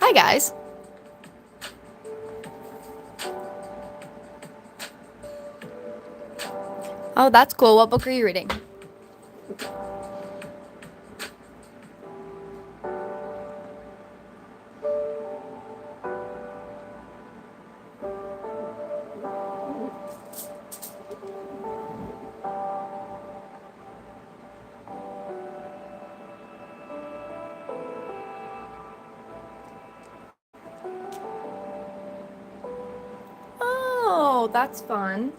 Hi, guys. Oh, that's cool. What book are you reading? Oh, that's fun.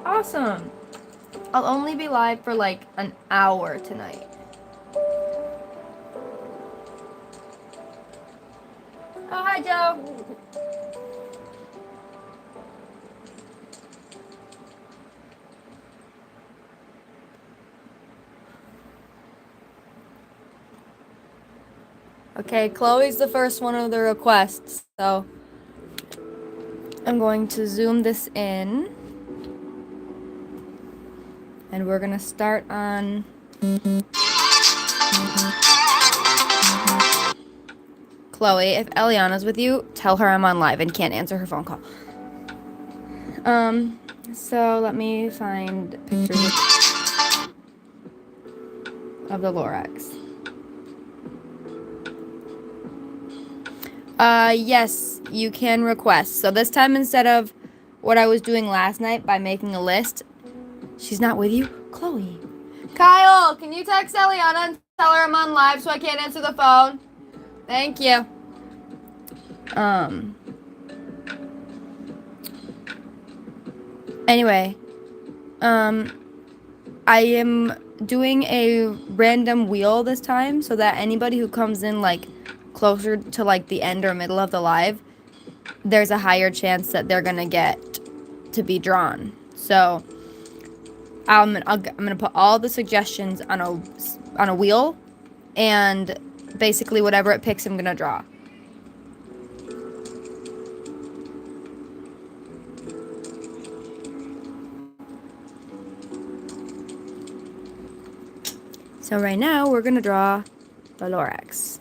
Awesome. I'll only be live for like an hour tonight. Oh, hi, Joe. Okay, Chloe's the first one of the requests, so I'm going to zoom this in. And we're gonna start on Chloe. If Eliana's with you, tell her I'm on live and can't answer her phone call. So let me find pictures of the Lorax. Yes, you can request. So this time, instead of what I was doing last night by making a list, she's not with you? Chloe. Kyle, can you text Eliana and tell her I'm on live so I can't answer the phone? Thank you. Anyway, I am doing a random wheel this time so that anybody who comes in like closer to like the end or middle of the live, there's a higher chance that they're gonna get to be drawn. So I'm gonna put all the suggestions on a wheel, and basically whatever it picks, I'm gonna draw. So right now we're gonna draw the Lorax.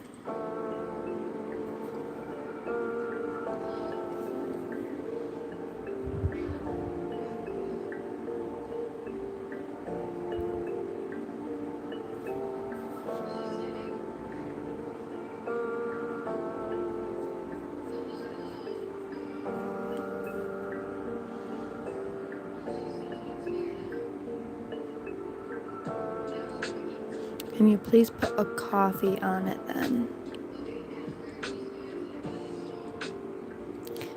Can you please put a coffee on it then?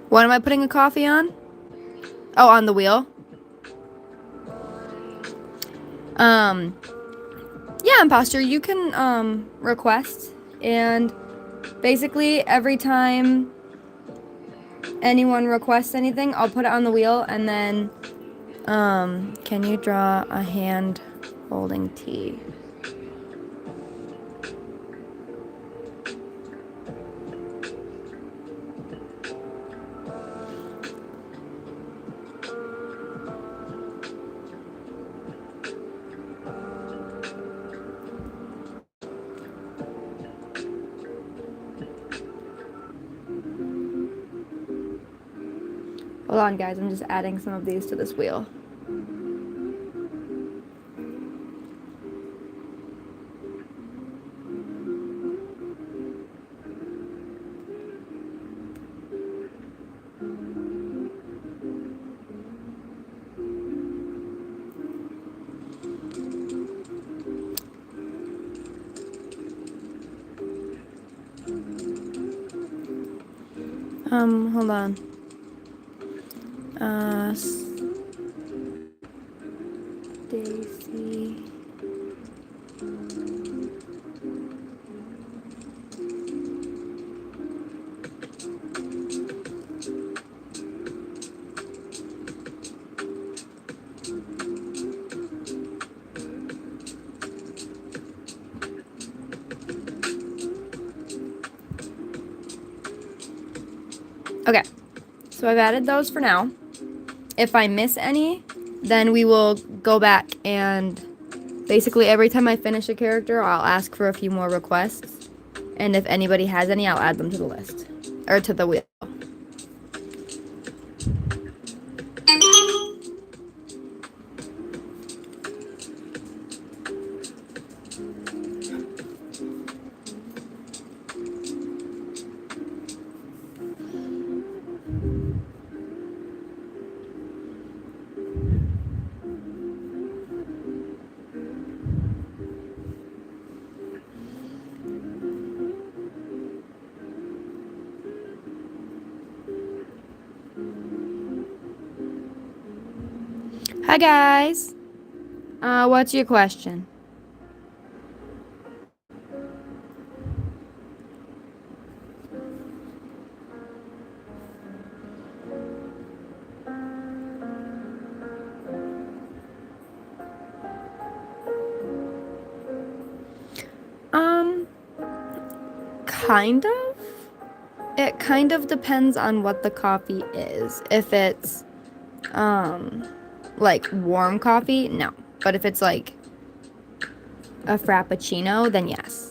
What am I putting a coffee on? Oh, on the wheel? Yeah, imposter, you can, request, and basically every time anyone requests anything, I'll put it on the wheel, and then, can you draw a hand holding tea? Hold on, guys, I'm just adding some of these to this wheel. Hold on. Stacy. Okay, so I've added those for now. If I miss any, then we will go back and basically every time I finish a character, I'll ask for a few more requests. And if anybody has any, I'll add them to the list. Or to the wheel. Hi guys. What's your question? Kind of. It kind of depends on what the coffee is. If it's like warm coffee, no. But if it's like a frappuccino, then yes.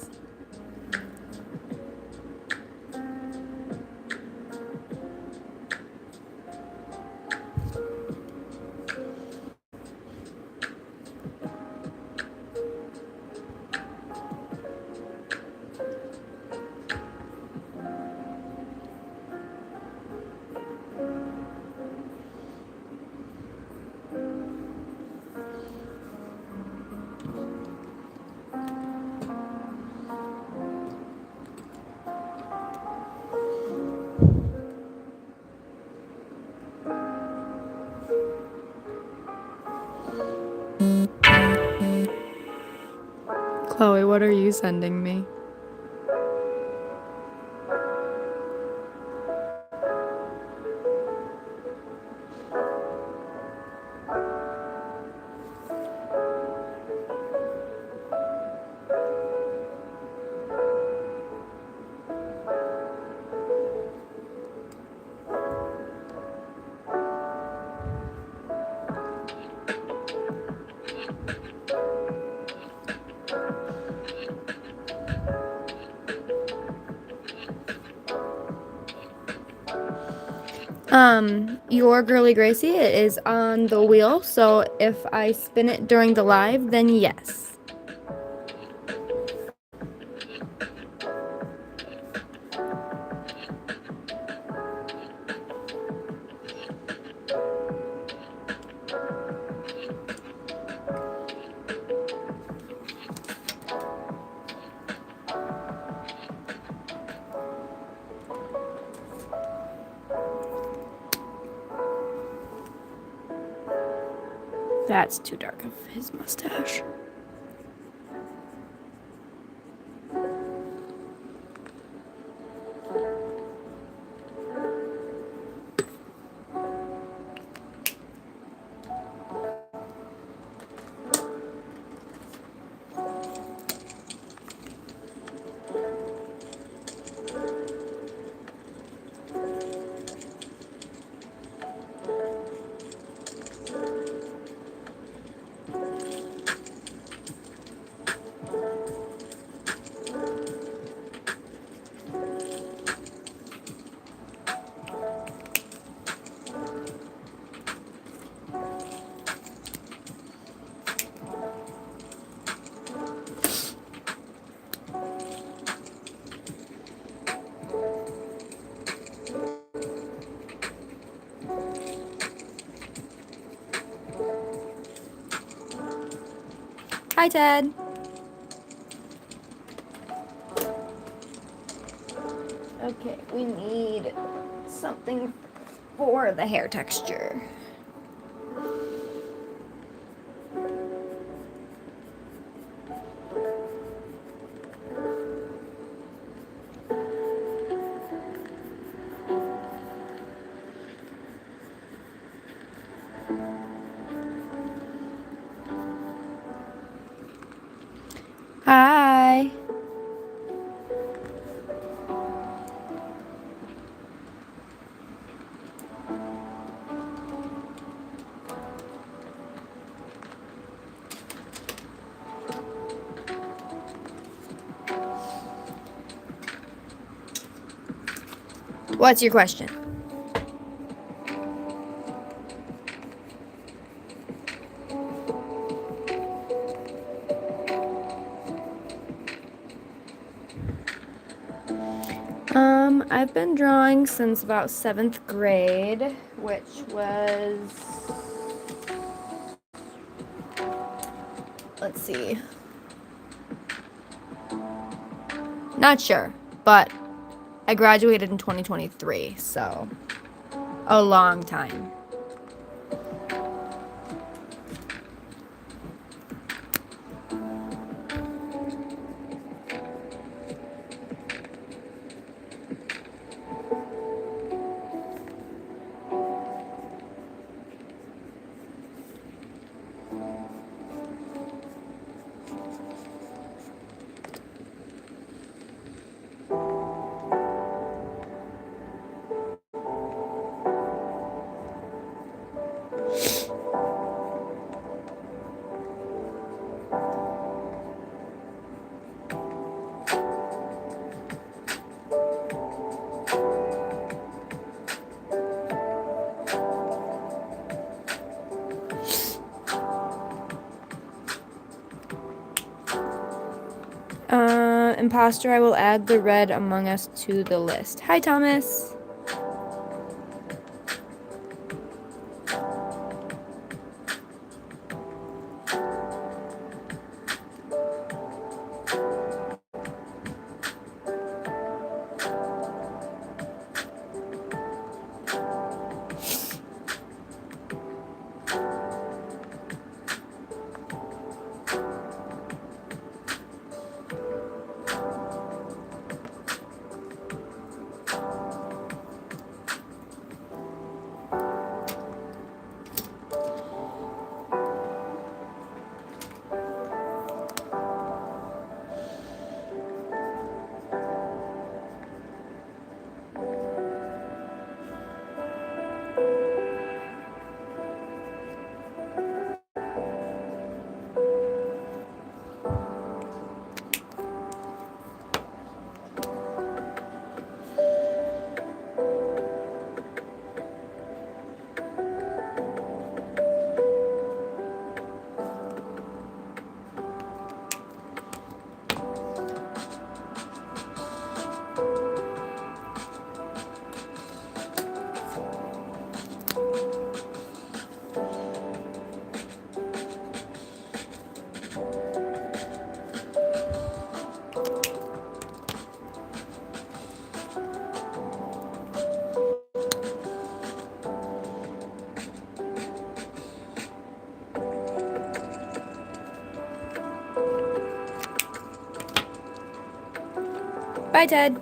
Chloe, what are you sending me? Your girly Gracie is on the wheel, so if I spin it during the live, then yes. That's too dark of his mustache. Hi, Ted. Okay, we need something for the hair texture. Hi. What's your question? I've been drawing since about 7th grade, which was, let's see, not sure, but I graduated in 2023, so a long time. Imposter, I will add the red Among Us to the list. Hi, Thomas. Bye, Ted.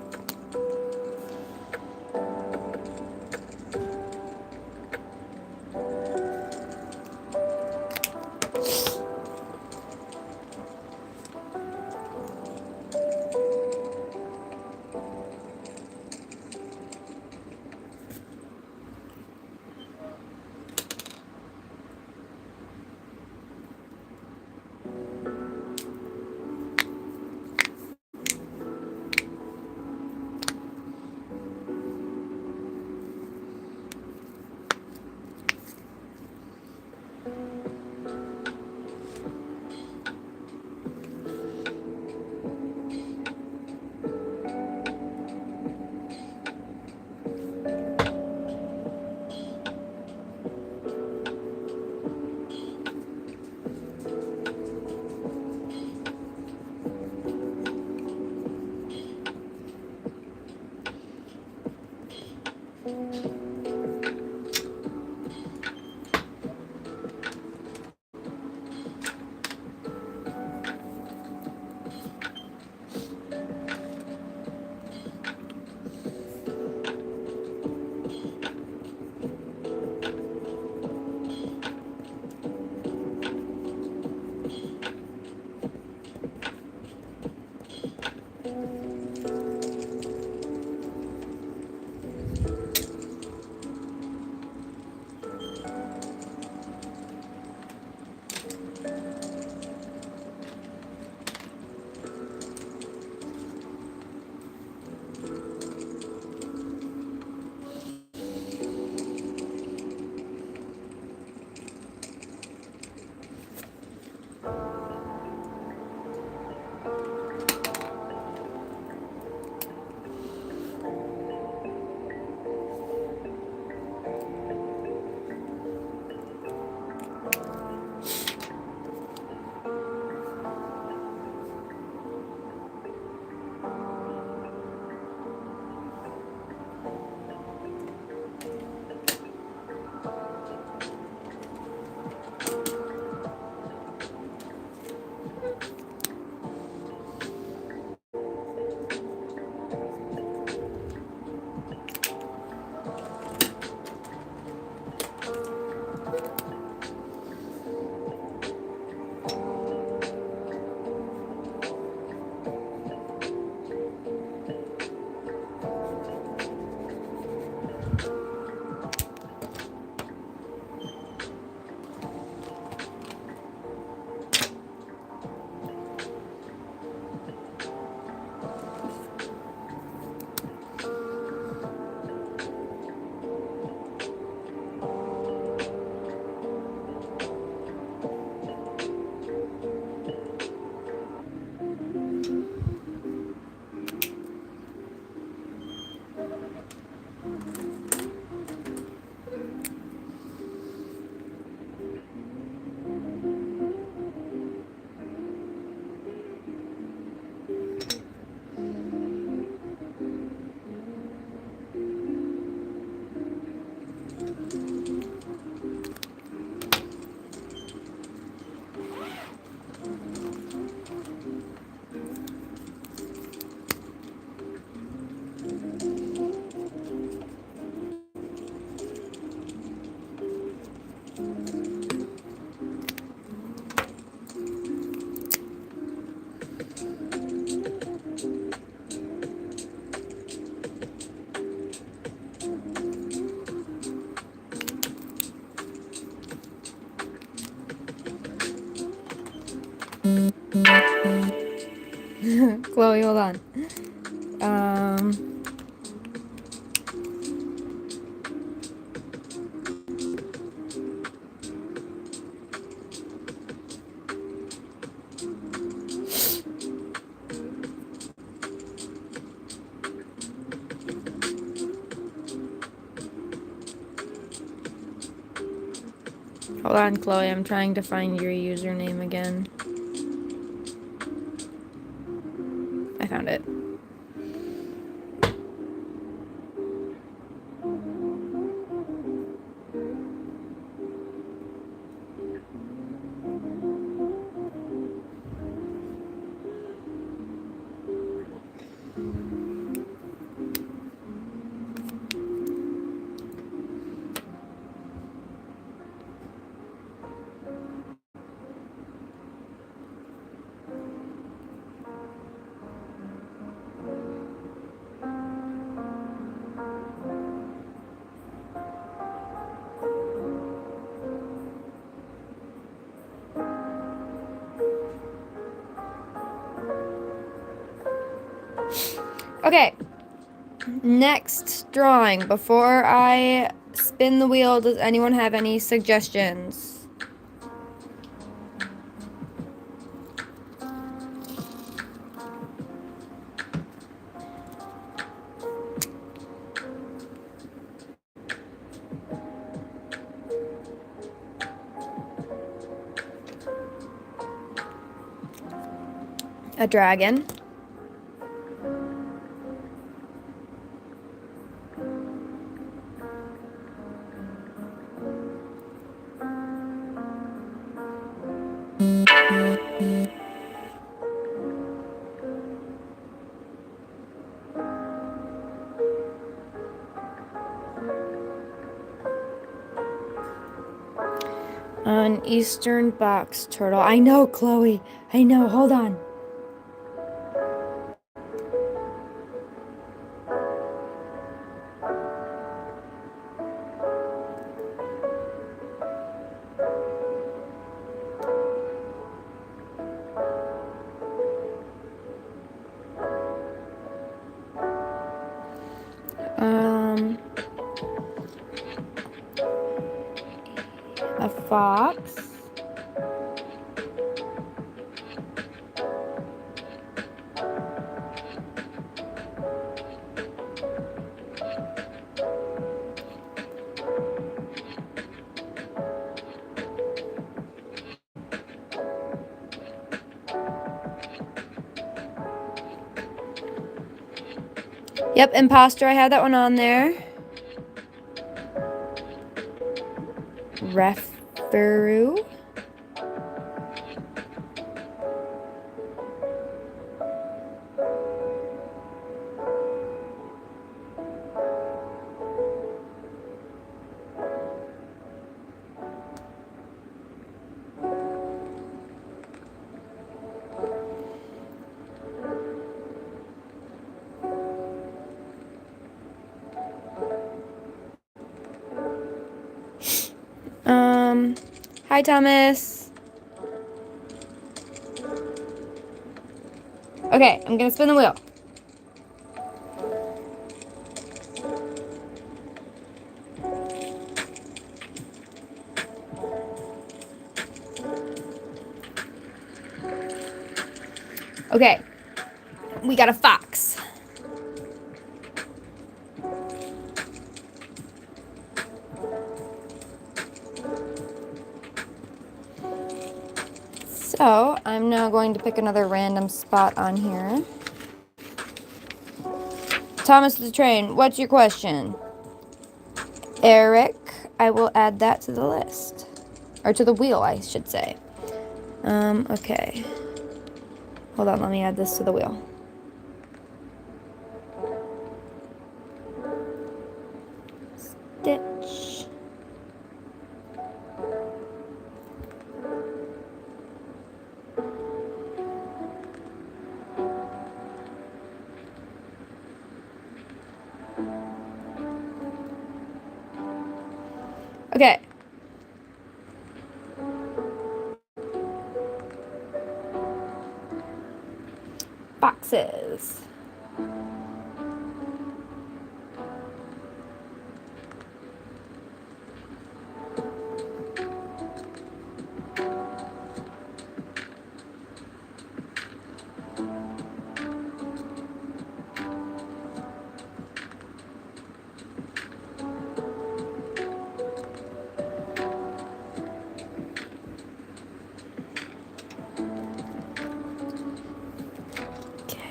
Chloe, hold on. Hold on, Chloe. I'm trying to find your username again. I found it. Okay. Next drawing. Before I spin the wheel, does anyone have any suggestions? A dragon. An eastern box turtle. I know, Chloe. I know. Hold on. A fox. Yep, imposter. I had that one on there. Referee. Hi, Thomas. Okay, I'm gonna spin the wheel. Okay, we got a fox. So, I'm now going to pick another random spot on here. Thomas the Train, what's your question? Eric, I will add that to the list. Or to the wheel, I should say. Okay. Hold on, let me add this to the wheel. Stitch. Okay. boxes.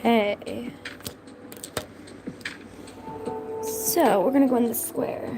Okay. So we're gonna go in the square.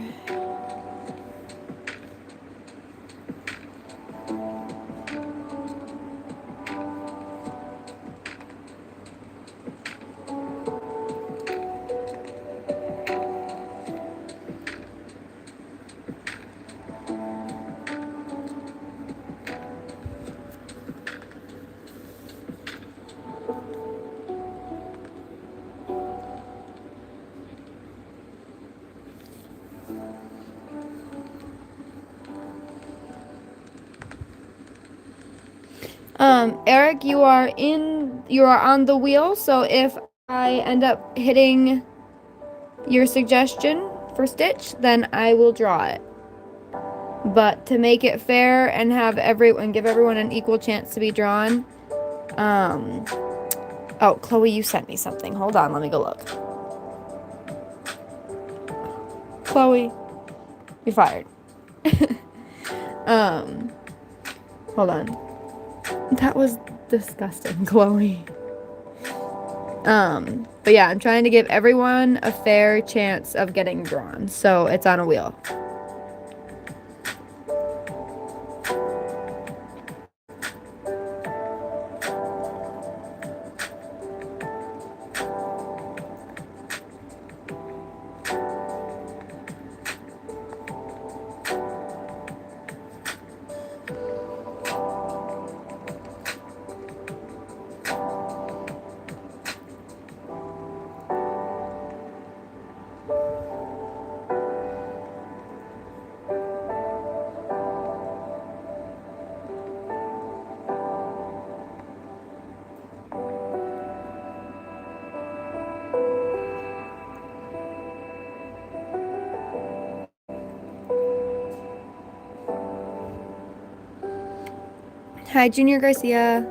Eric, you are on the wheel, so if I end up hitting your suggestion for Stitch, then I will draw it. But to make it fair and give everyone an equal chance to be drawn, oh, Chloe, you sent me something. Hold on, let me go look. Chloe, you're fired. Hold on. That was disgusting, Chloe. But yeah, I'm trying to give everyone a fair chance of getting drawn, so it's on a wheel. Hi, Junior Garcia.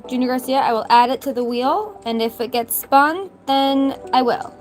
Junior Garcia, I will add it to the wheel, and if it gets spun, then I will.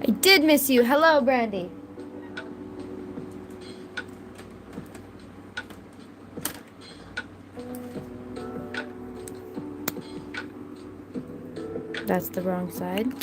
I did miss you. Hello, Brandy. That's the wrong side.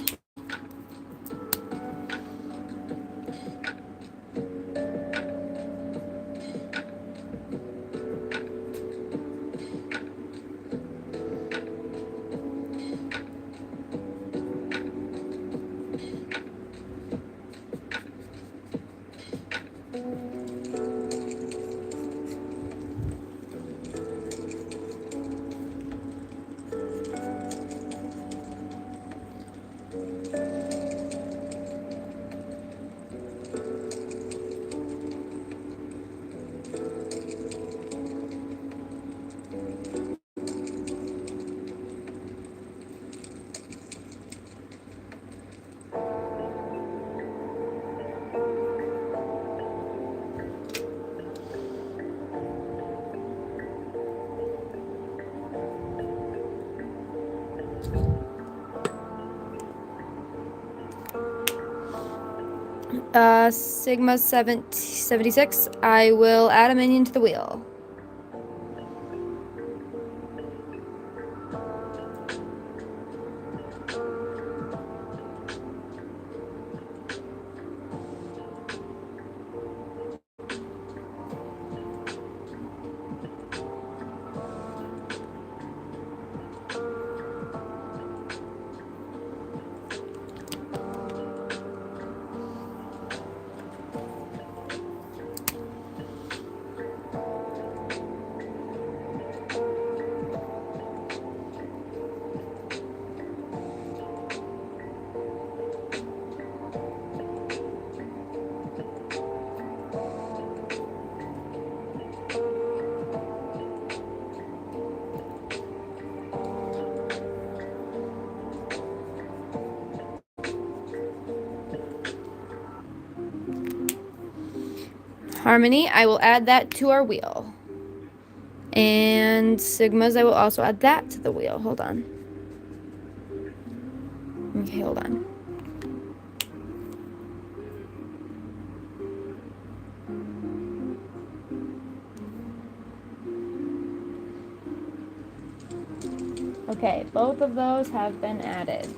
Sigma 76. I will add a minion to the wheel. Harmony, I will add that to our wheel. And Sigmas, I will also add that to the wheel. Hold on. Okay, hold on. Okay, both of those have been added.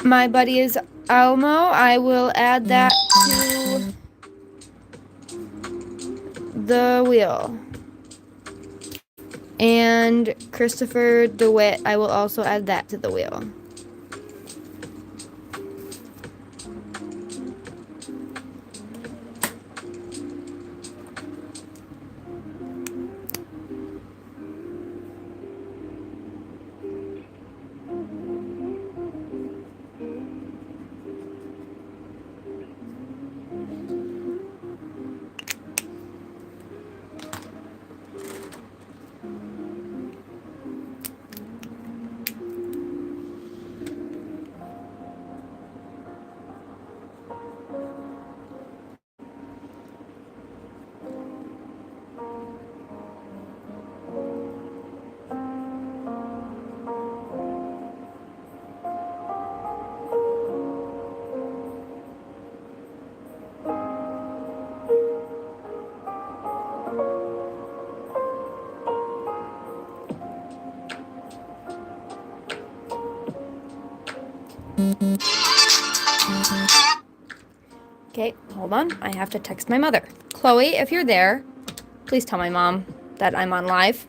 My buddy is Elmo. I will add that to the wheel. And Christopher DeWitt, I will also add that to the wheel. Okay, hold on. I have to text my mother. Chloe, if you're there, please tell my mom that I'm on live.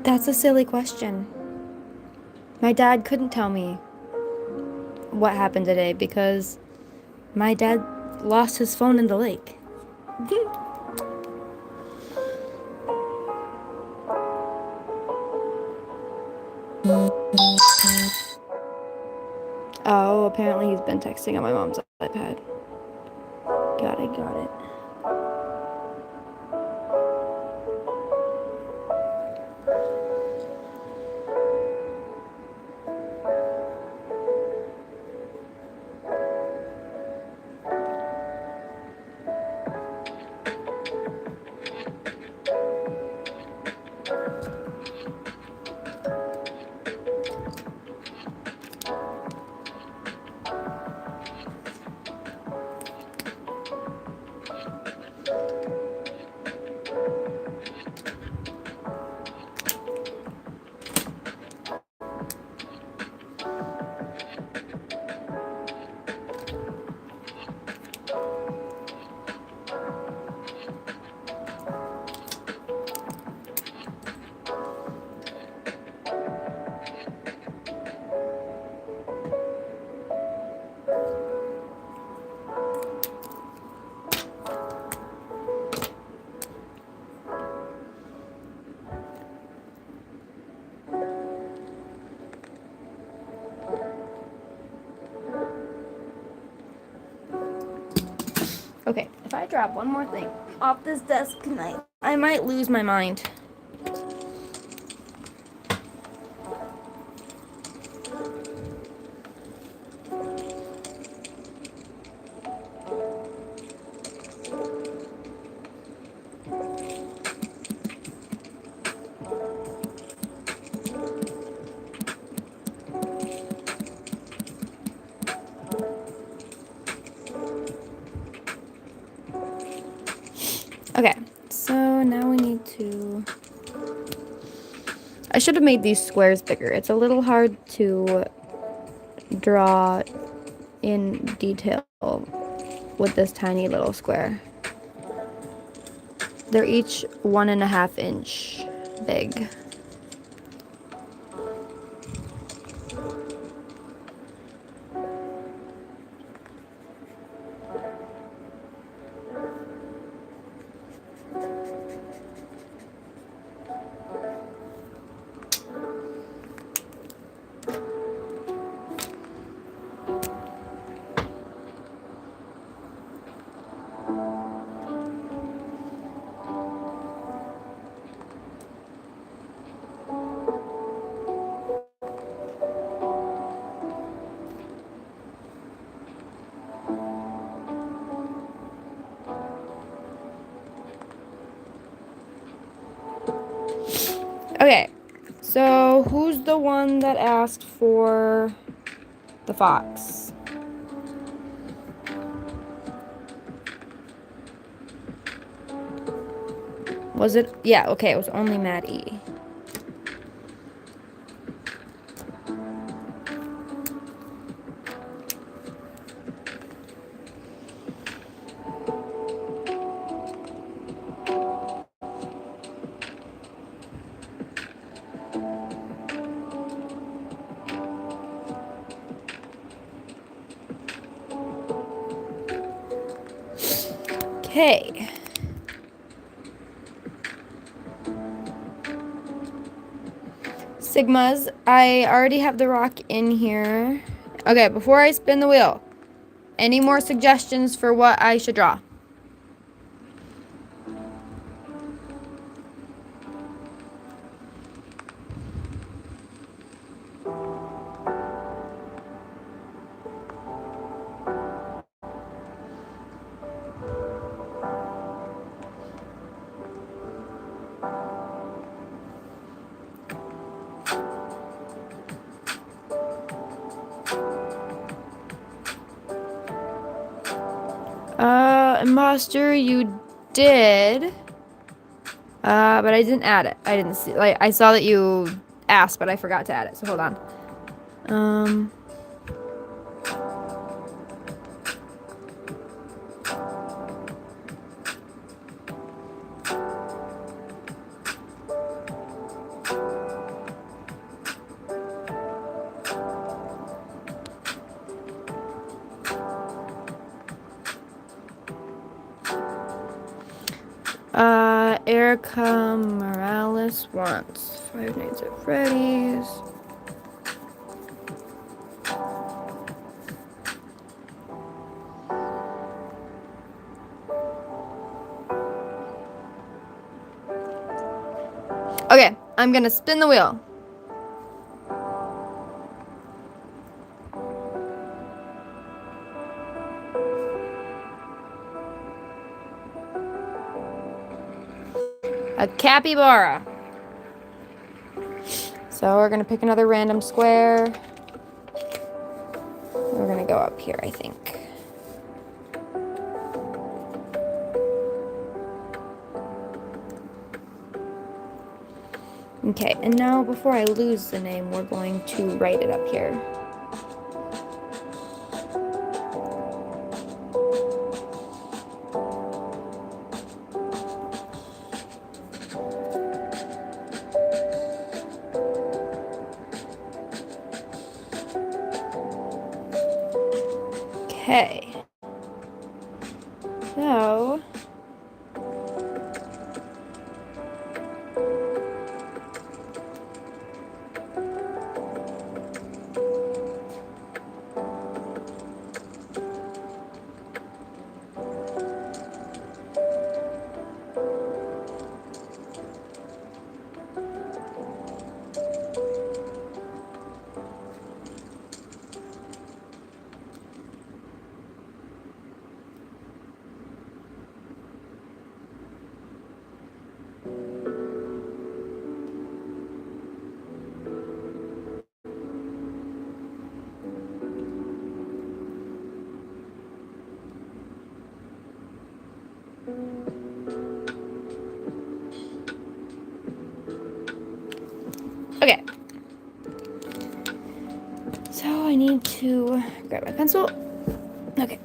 That's a silly question. My dad couldn't tell me what happened today because my dad lost his phone in the lake. Oh, apparently he's been texting on my mom's iPad. Got it, got it. Okay, if I drop one more thing off this desk tonight, I might lose my mind. Okay, so now we need to... I should have made these squares bigger. It's a little hard to draw in detail with this tiny little square. They're each 1.5 inch big. Okay, so who's the one that asked for the fox? Was it? Yeah, okay, it was only Maddie. Okay. Sigmas, I already have the rock in here. Okay, before I spin the wheel, any more suggestions for what I should draw? Imposter, you did. But I didn't add it. I didn't see, like, I saw that you asked, but I forgot to add it, so hold on. Erica Morales wants Five Nights at Freddy's. Okay, I'm gonna spin the wheel. A capybara. So we're gonna pick another random square. We're gonna go up here, I think. Okay, and now before I lose the name, we're going to write it up here. Okay. So need to grab my pencil. Okay.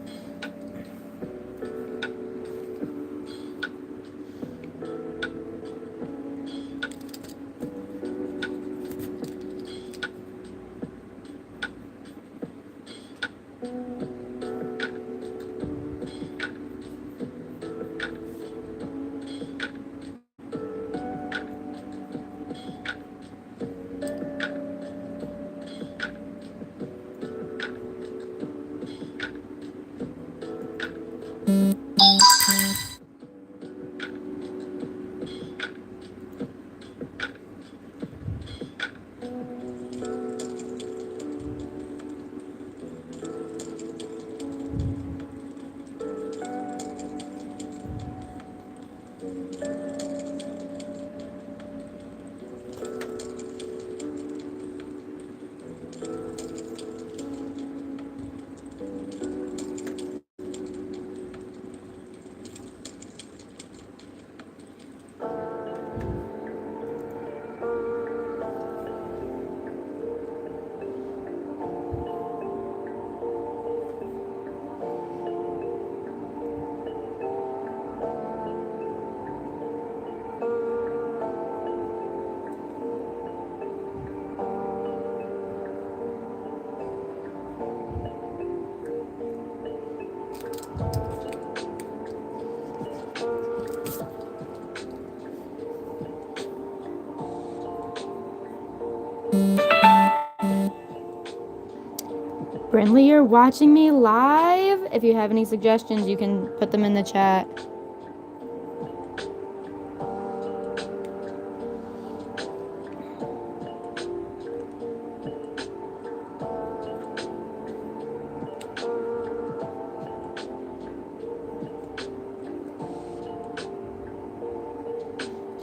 Brinley, you're watching me live. If you have any suggestions, you can put them in the chat.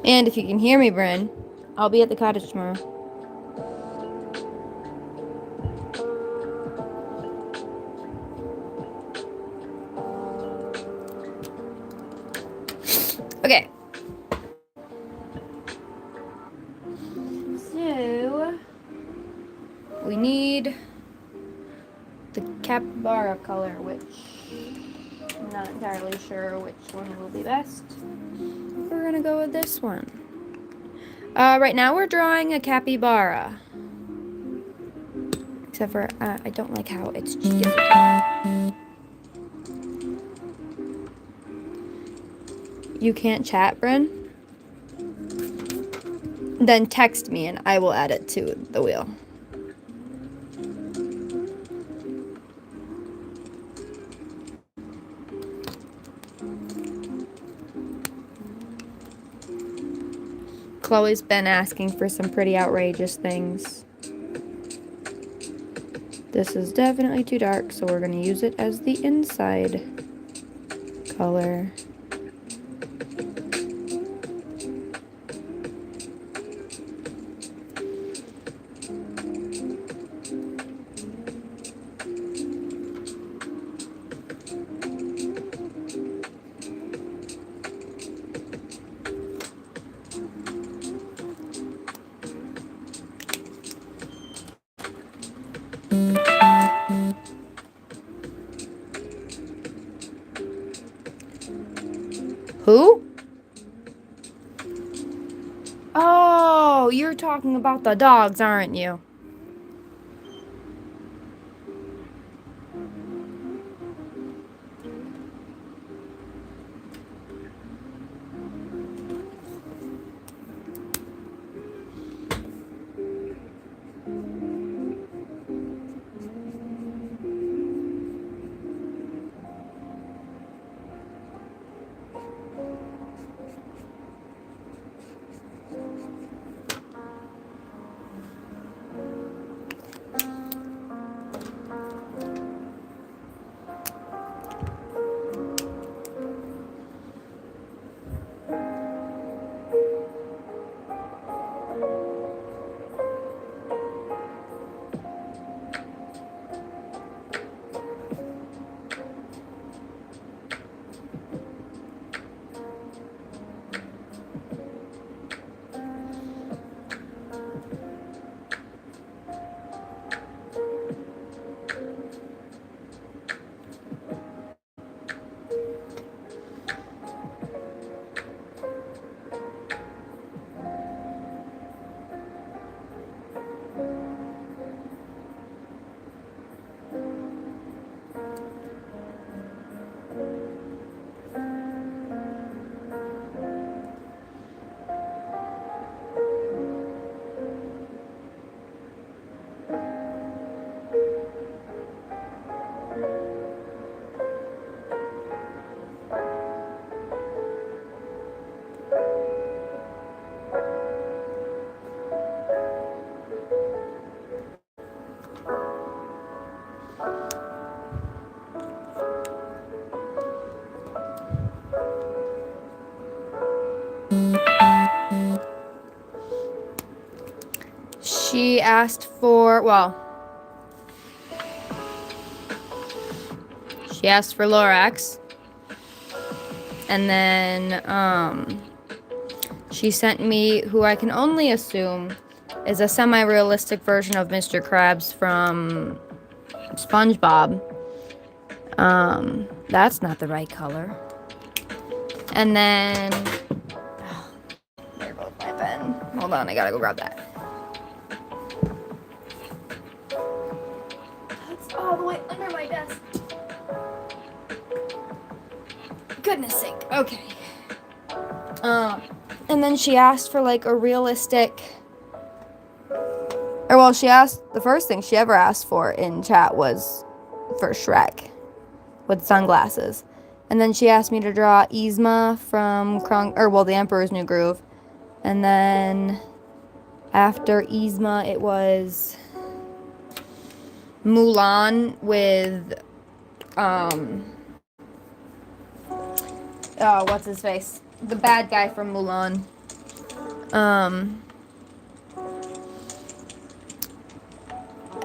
And if you can hear me, Bryn, I'll be at the cottage tomorrow. Okay. So, we need the capybara color, which I'm not entirely sure which one will be best. We're gonna go with this one. Right now we're drawing a capybara. Except for, I don't like how it's cheeky. You can't chat, Bryn? Then text me and I will add it to the wheel. Chloe's been asking for some pretty outrageous things. This is definitely too dark, so we're going to use it as the inside color. Who? Oh, you're talking about the dogs, aren't you? She asked for, well, she asked for Lorax. And then, she sent me who I can only assume is a semi-realistic version of Mr. Krabs from SpongeBob. That's not the right color. And then, oh, there goes my pen. Hold on, I gotta go grab that. That's all the way under my desk. Goodness sake. Okay. And then she asked for like a realistic, or well, she asked, the first thing she ever asked for in chat was for Shrek with sunglasses. And then she asked me to draw Yzma from the Emperor's New Groove. And then after Yzma, it was Mulan with, oh, what's his face? The bad guy from Mulan.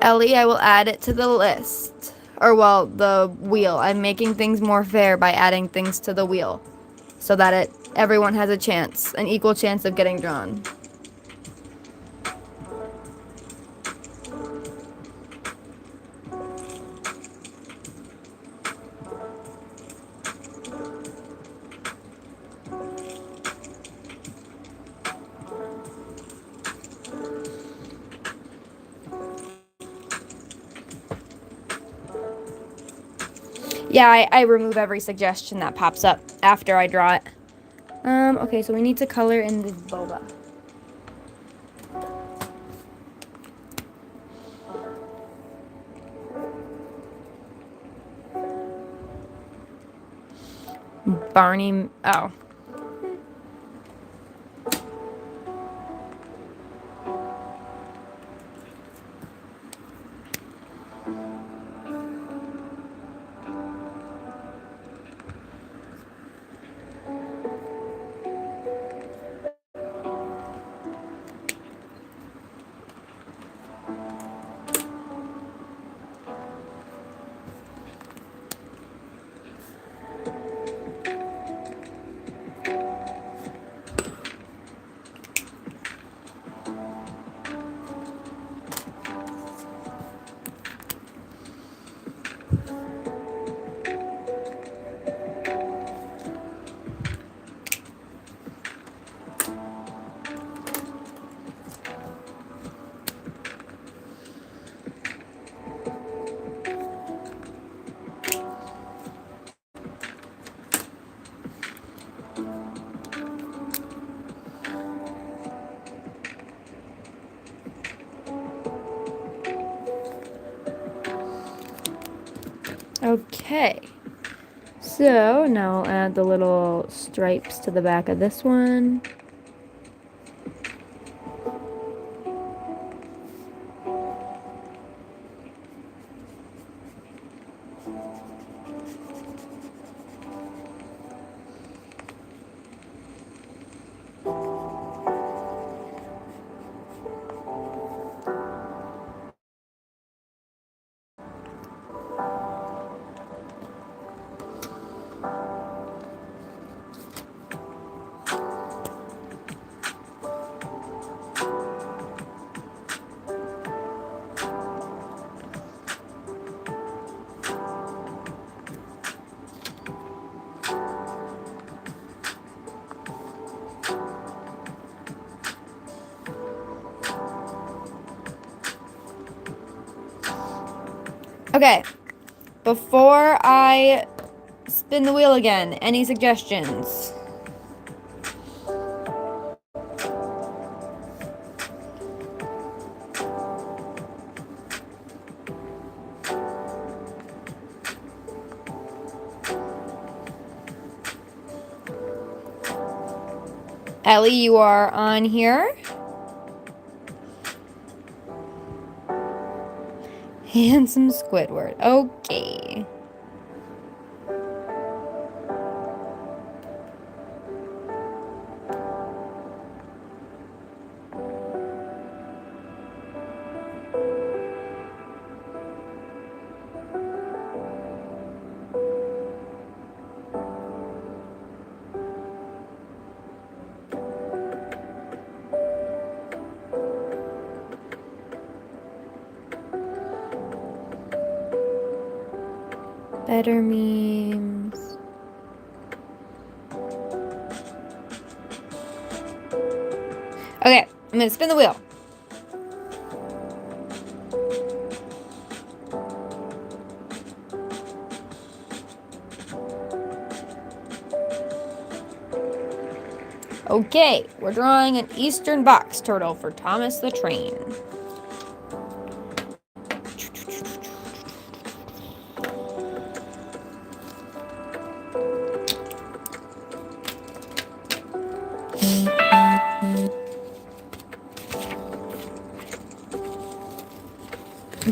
Ellie, I will add it to the list. Or, well, the wheel. I'm making things more fair by adding things to the wheel. So that everyone has a chance, an equal chance of getting drawn. Yeah, I remove every suggestion that pops up after I draw it. Okay, so we need to color in this boba. Barney, oh. Okay, so now I'll add the little stripes to the back of this one. Okay, before I spin the wheel again, any suggestions? Ellie, you are on here. Handsome Squidward. Okay. Better memes. Okay, I'm gonna spin the wheel. Okay, we're drawing an Eastern box turtle for Thomas the Train.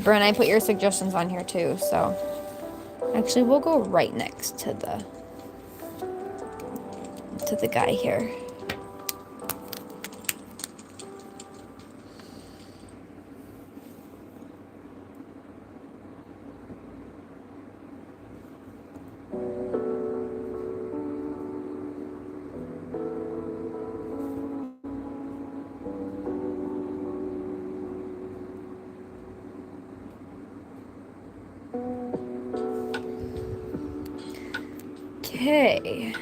Brent, I put your suggestions on here too, so actually we'll go right next to the guy here. Okay.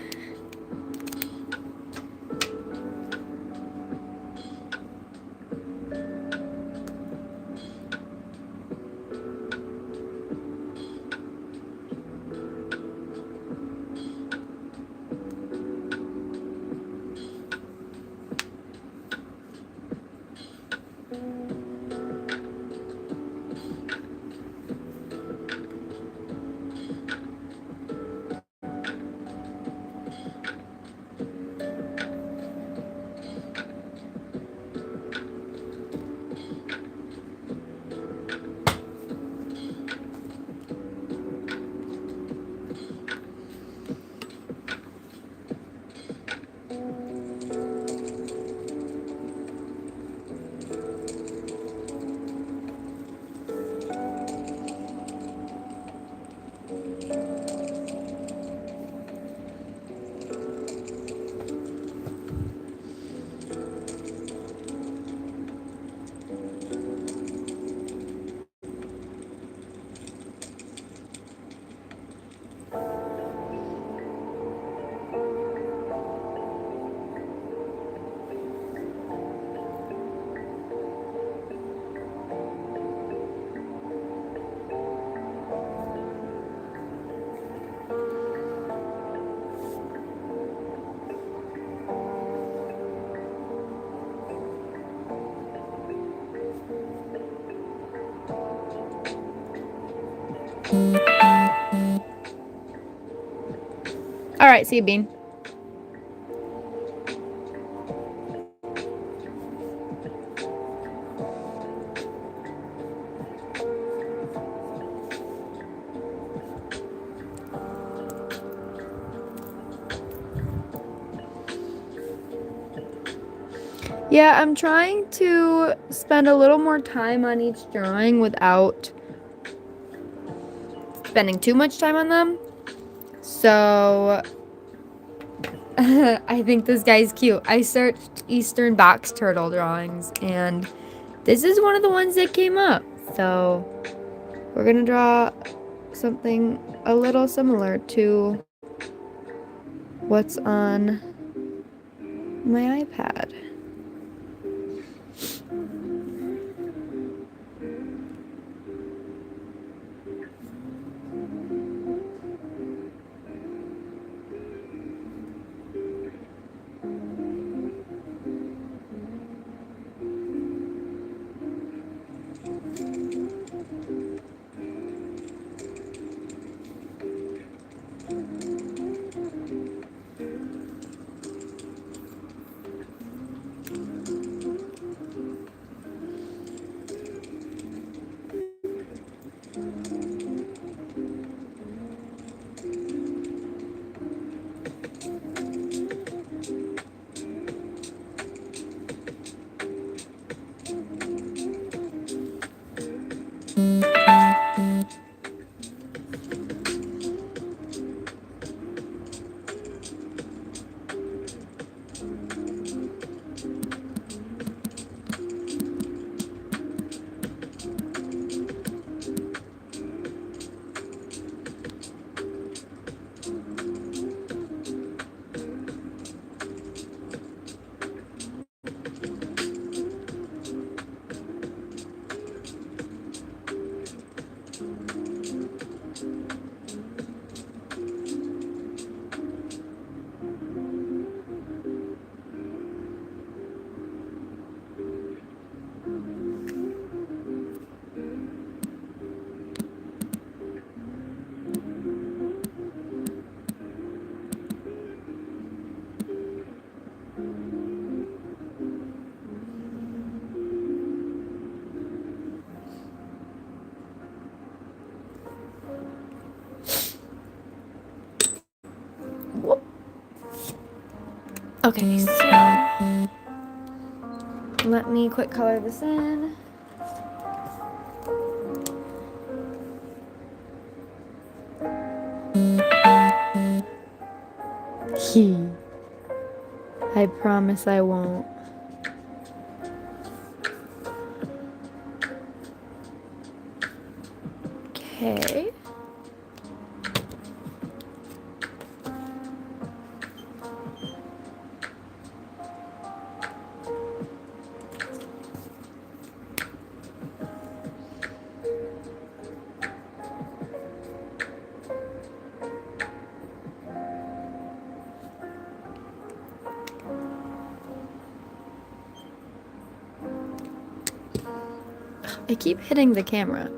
All right, see you, Bean. Yeah, I'm trying to spend a little more time on each drawing without spending too much time on them. So I think this guy's cute. I searched Eastern box turtle drawings and this is one of the ones that came up. So we're gonna draw something a little similar to what's on my iPad. Okay, so let me quick color this in. I promise I won't. Okay. I keep hitting the camera.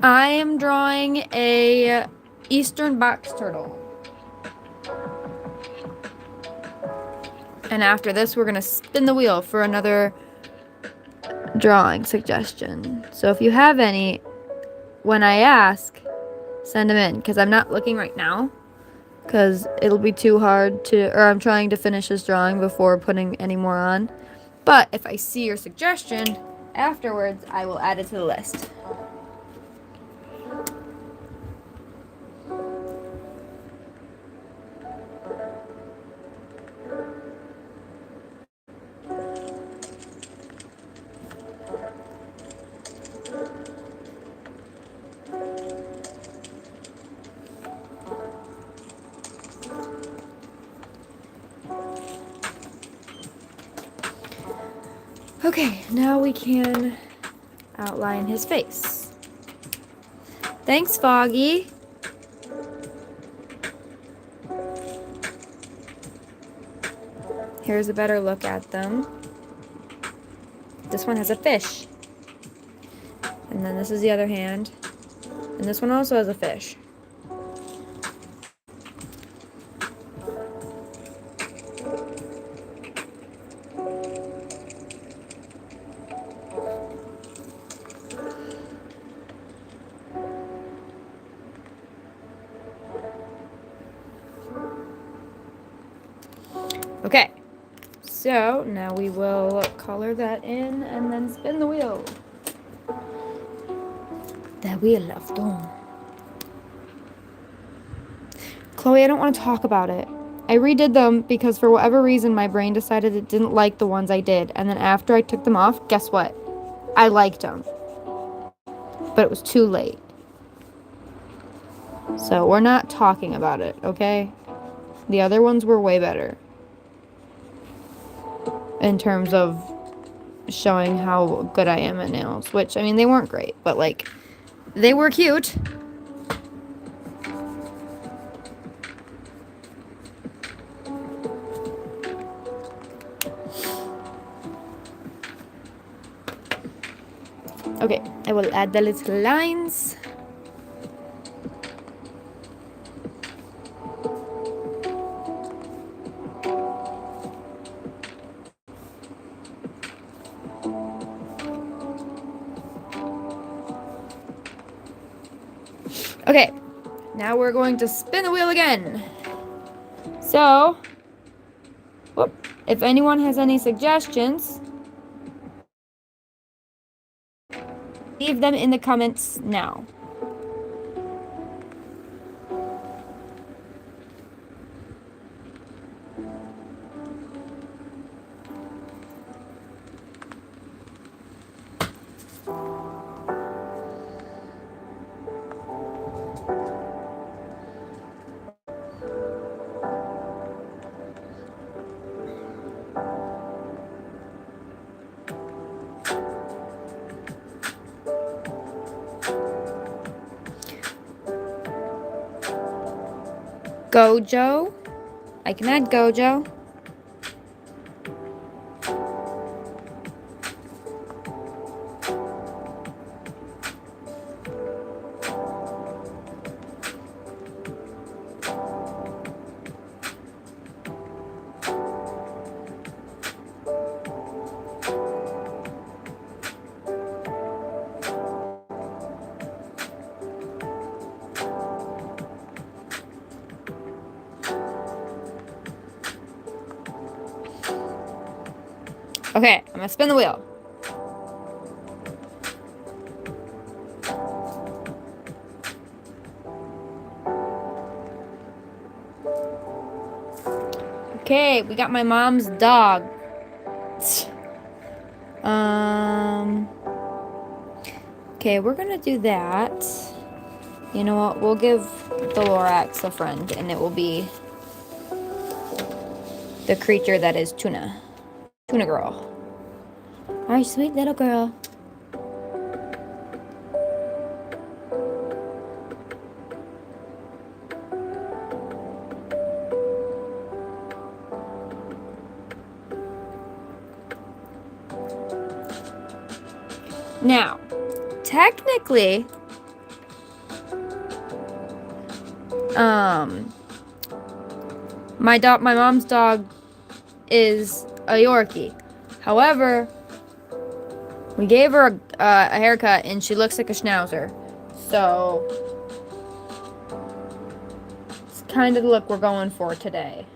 I am drawing a eastern box turtle. And after this, we're gonna spin the wheel for another drawing suggestion. So if you have any, when I ask, send them in, because I'm not looking right now, because it'll be too hard to, or I'm trying to finish this drawing before putting any more on. But if I see your suggestion afterwards, I will add it to the list. Okay, now we can outline his face. Thanks, Foggy. Here's a better look at them. This one has a fish. And then this is the other hand. And this one also has a fish. Okay, so now we will color that in and then spin the wheel. The wheel of doom. Chloe, I don't want to talk about it. I redid them because for whatever reason my brain decided it didn't like the ones I did. And then after I took them off, guess what? I liked them. But it was too late. So we're not talking about it, okay? The other ones were way better. In terms of showing how good I am at nails. Which, I mean, they weren't great. But, like, they were cute. Okay, I will add the little lines. Okay, now we're going to spin the wheel again. So, if anyone has any suggestions, leave them in the comments now. Gojo. I can add Gojo. Okay, I'm gonna spin the wheel. Okay, we got my mom's dog. Okay, we're gonna do that. You know what? We'll give the Lorax a friend, and it will be the creature that is Tuna. Tuna girl. Our sweet little girl. Now, technically, my mom's dog is a Yorkie. However, we gave her a haircut and she looks like a Schnauzer. So, it's kind of the look we're going for today.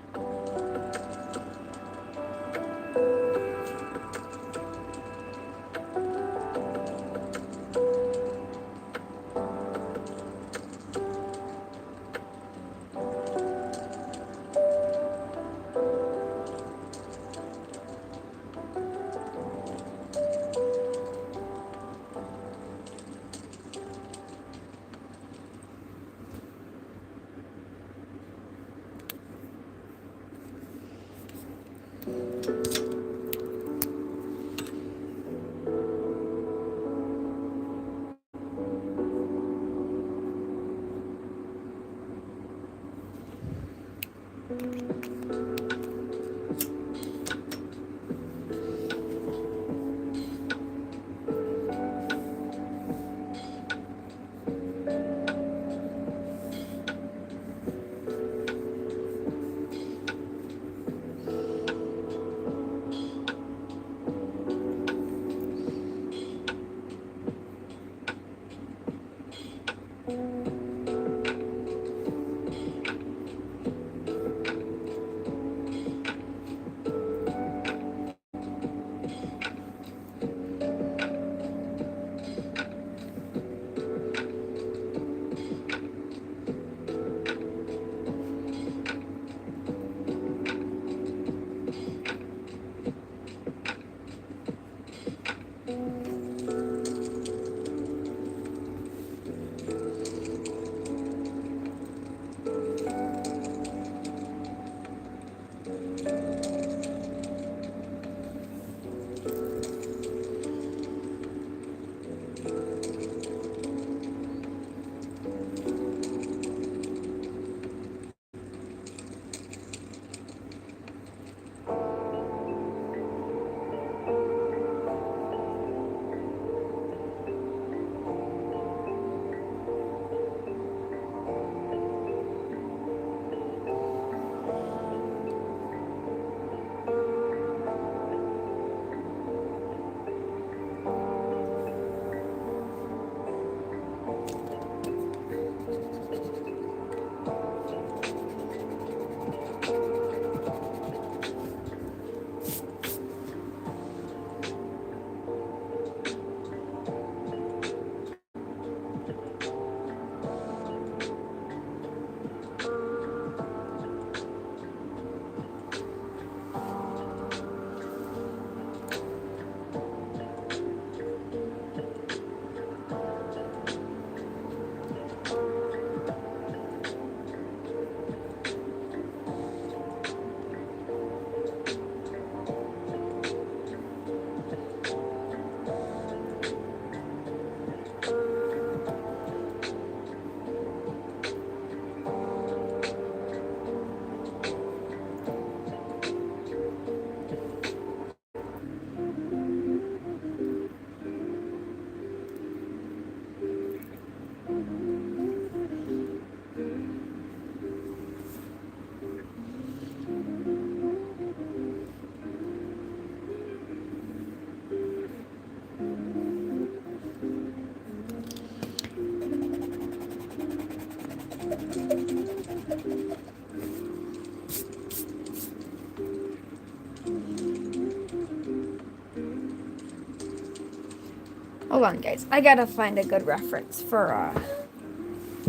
Hold on, guys. I gotta find a good reference for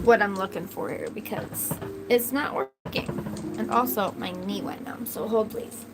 what I'm looking for here because it's not working. And also, my knee went numb, so hold please.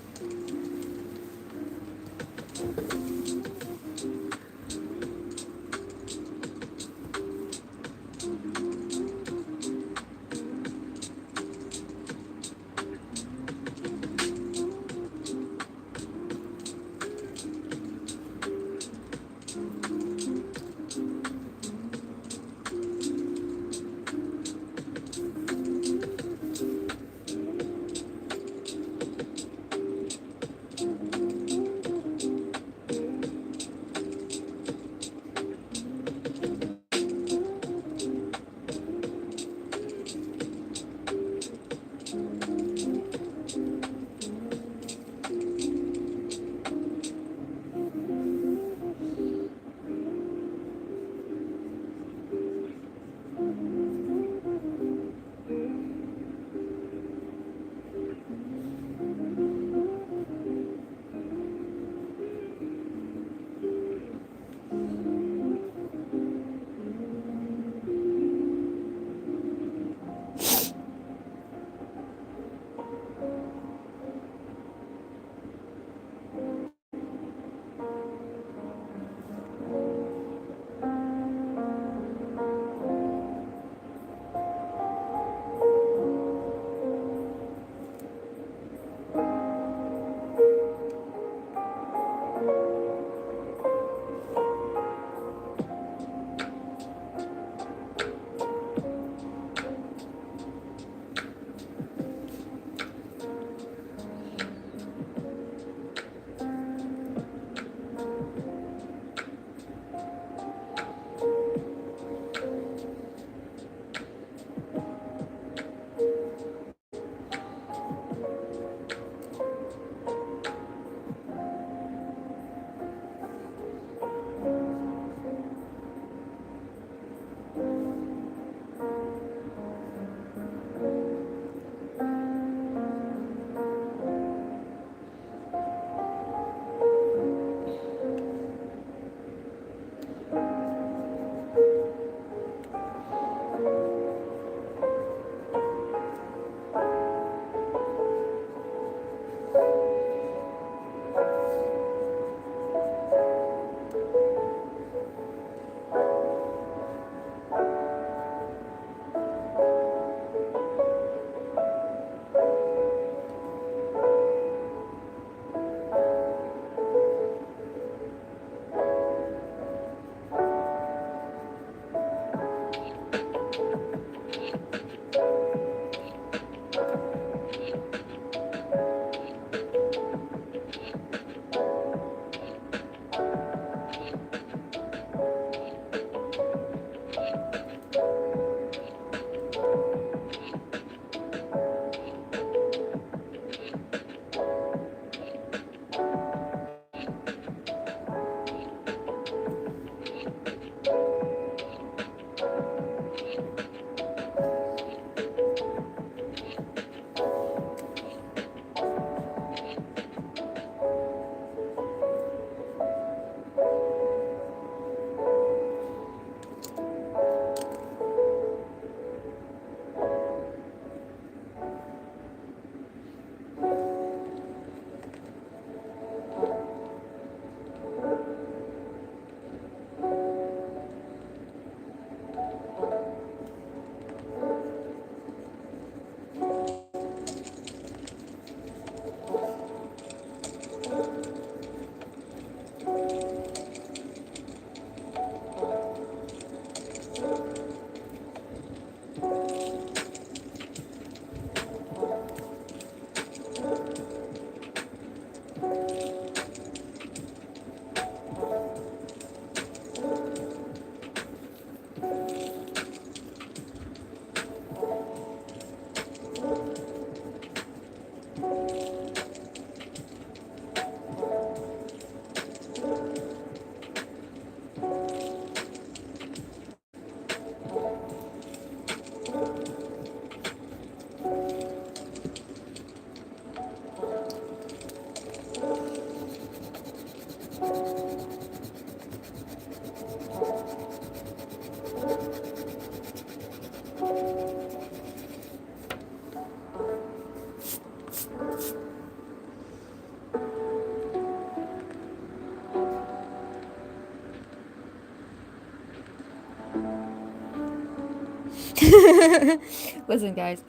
Listen, guys,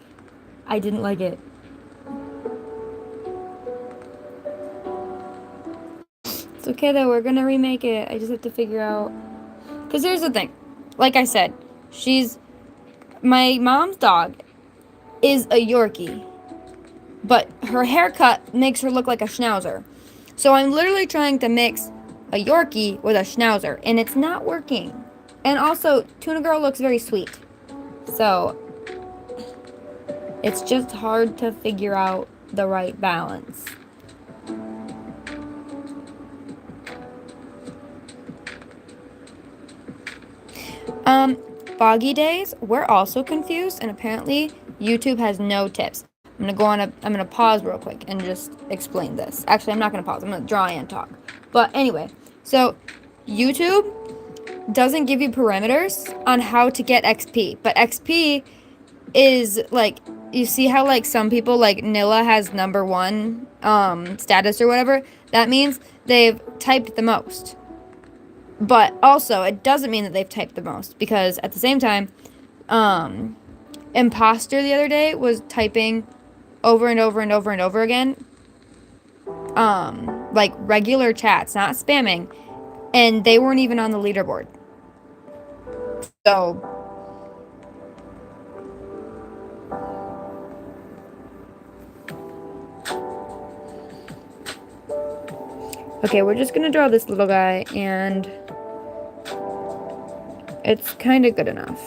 I didn't like it. It's okay though, we're gonna remake it. I just have to figure out. Because here's the thing. Like I said, my mom's dog is a Yorkie, but her haircut makes her look like a Schnauzer. So I'm literally trying to mix a Yorkie with a Schnauzer, and it's not working. And also, Tuna Girl looks very sweet. So it's just hard to figure out the right balance. Foggy days, we're also confused, and apparently YouTube has no tips. I'm gonna pause real quick and just explain this. Actually, I'm not gonna pause. I'm gonna draw and talk. But anyway, so YouTube doesn't give you parameters on how to get XP, but XP is like, you see how like some people like Nilla has #1 status or whatever. That means they've typed the most. But also, it doesn't mean that they've typed the most, because at the same time, Imposter the other day was typing over and over and over and over again, like regular chats, not spamming, and they weren't even on the leaderboard. So, okay, we're just gonna draw this little guy, and it's kind of good enough.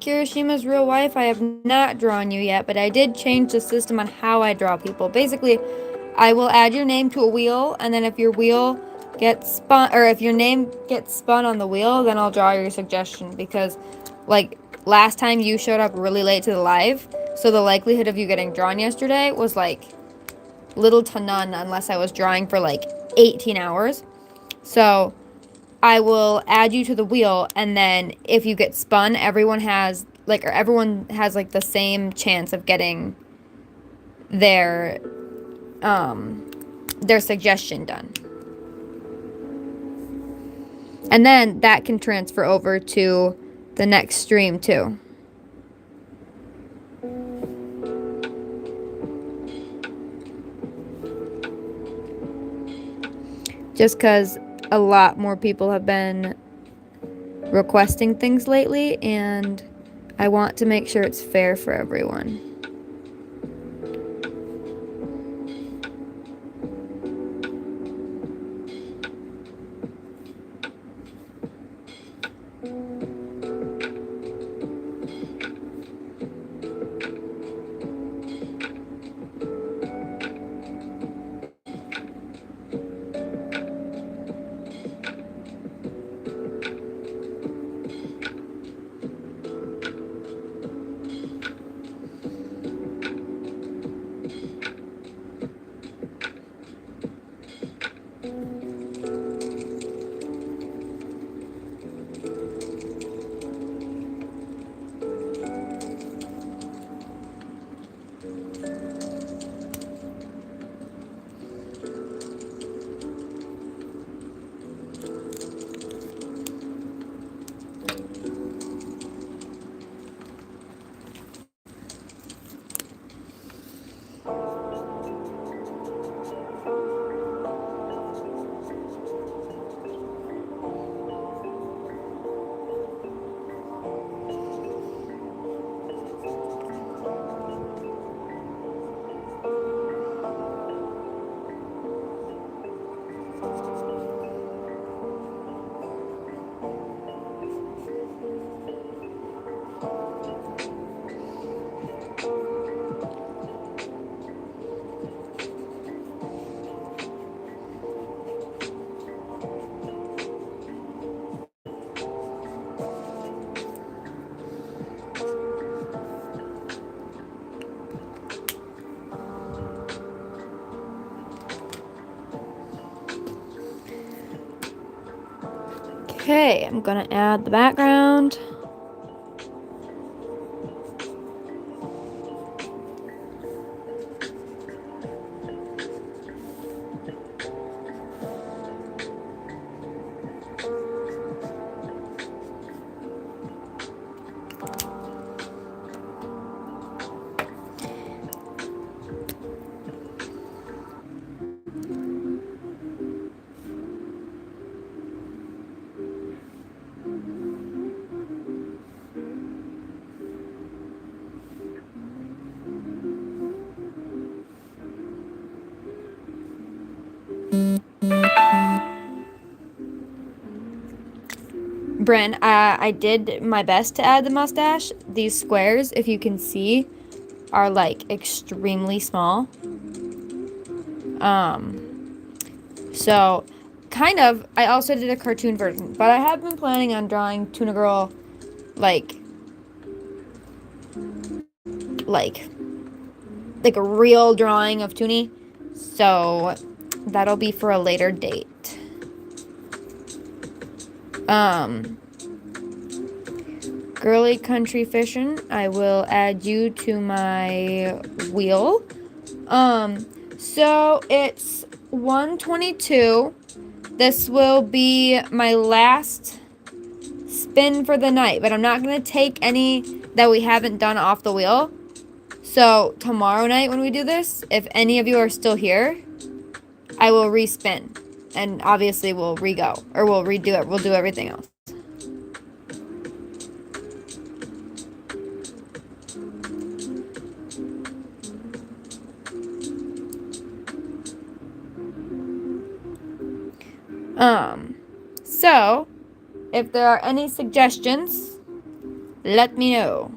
Kirishima's real wife, I have not drawn you yet, but I did change the system on how I draw people. Basically, I will add your name to a wheel, and then if your wheel gets spun, or if your name gets spun on the wheel, then I'll draw your suggestion, because, like, last time you showed up really late to the live, so the likelihood of you getting drawn yesterday was, like, little to none unless I was drawing for, like, 18 hours. So I will add you to the wheel, and then if you get spun, everyone has like the same chance of getting their suggestion done. And then that can transfer over to the next stream too. Just because a lot more people have been requesting things lately, and I want to make sure it's fair for everyone. Okay, I'm gonna add the background. Bryn, I did my best to add the mustache. These squares, if you can see, are like extremely small. So kind of, I also did a cartoon version, but I have been planning on drawing Tuna Girl like like a real drawing of Toonie. So that'll be for a later date. Girly Country Fishing, I will add you to my wheel. So it's 1:22. This will be my last spin for the night, but I'm not going to take any that we haven't done off the wheel. So tomorrow night when we do this, if any of you are still here, I will respin. And obviously we'll re-go, or we'll redo it. We'll do everything else. So if there are any suggestions, let me know.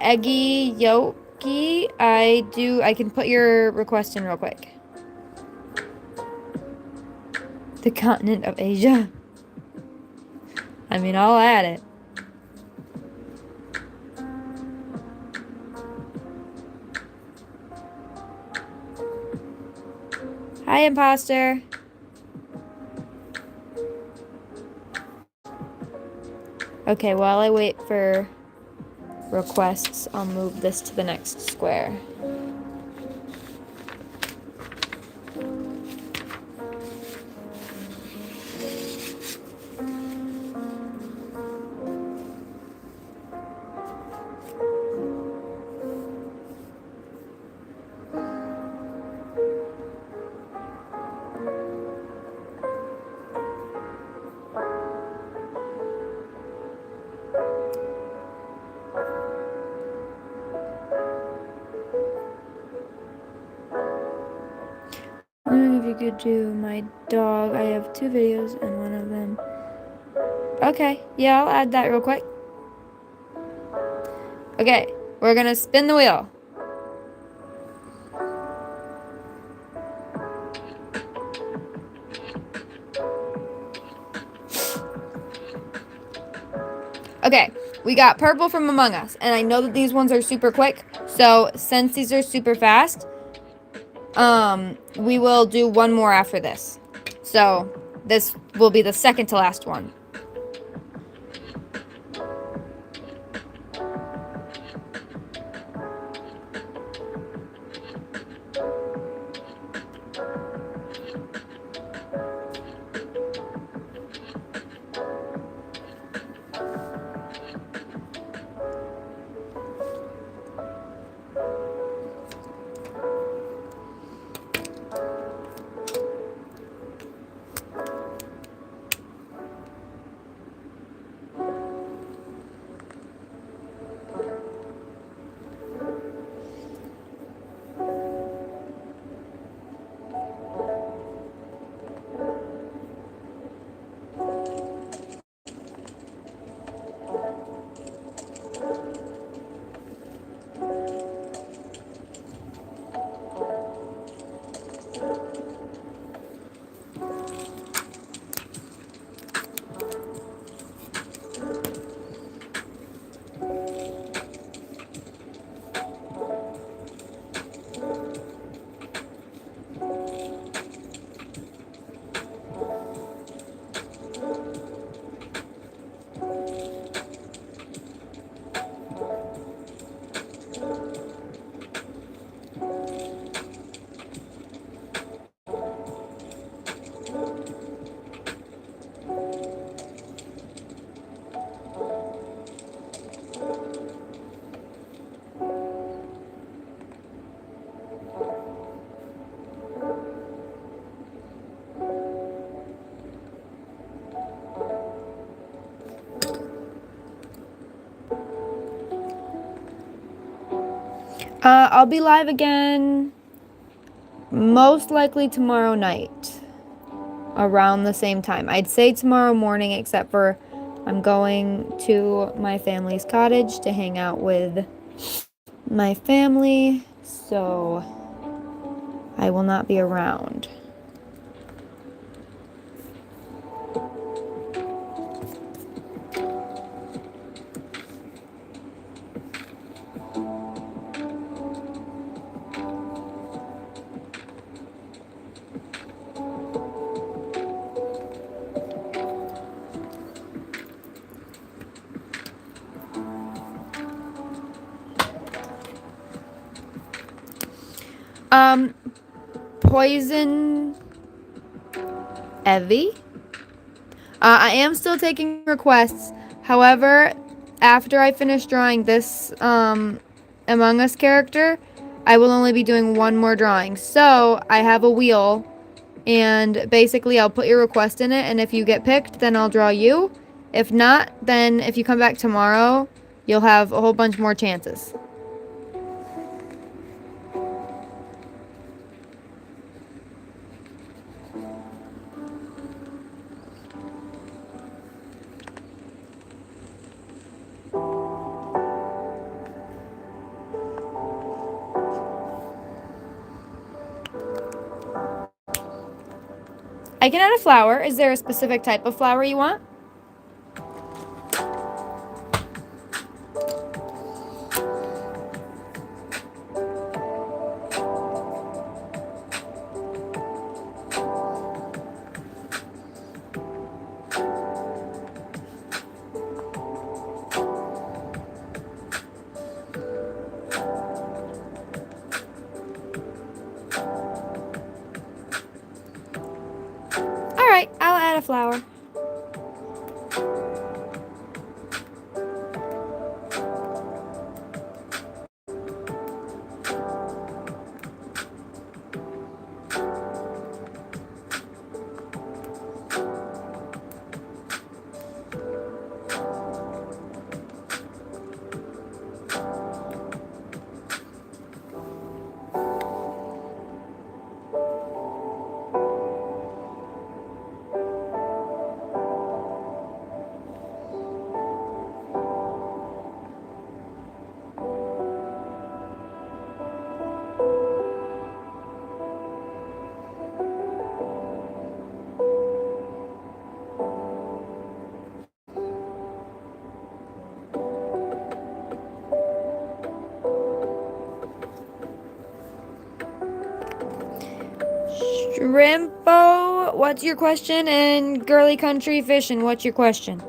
Eggy Yoki, I can put your request in real quick. The continent of Asia. I mean, I'll add it. Hi, imposter. Okay, while I wait for requests, I'll move this to the next square. Wondering if you could do my dog. I have 2 videos and one of them. Okay, yeah, I'll add that real quick. Okay, we're gonna spin the wheel. Okay, we got purple from Among Us, and I know that these ones are super quick, so since these are super fast, we will do one more after this. So this will be the second to last one. I'll be live again most likely tomorrow night around the same time. I'd say tomorrow morning, except for I'm going to my family's cottage to hang out with my family, so I will not be around. Poison Evie. I am still taking requests. However, after I finish drawing this Among Us character, I will only be doing one more drawing. So I have a wheel, and basically I'll put your request in it, and if you get picked, then I'll draw you. If not, then if you come back tomorrow, you'll have a whole bunch more chances. I can add a flower. Is there a specific type of flower you want? Alright, I'll add a flower. Shrimpo, what's your question? And Girly Country Fishing, what's your question?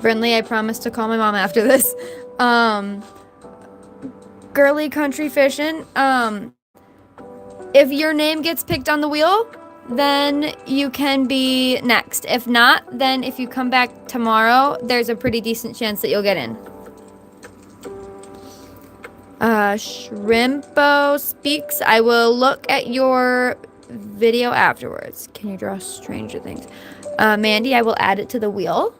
Brinley, I promise to call my mom after this. Girly Country Fishing, if your name gets picked on the wheel, then you can be next. If not, then if you come back tomorrow, there's a pretty decent chance that you'll get in. Shrimpo speaks. I will look at your video afterwards. Can you draw Stranger Things? Mandy, I will add it to the wheel.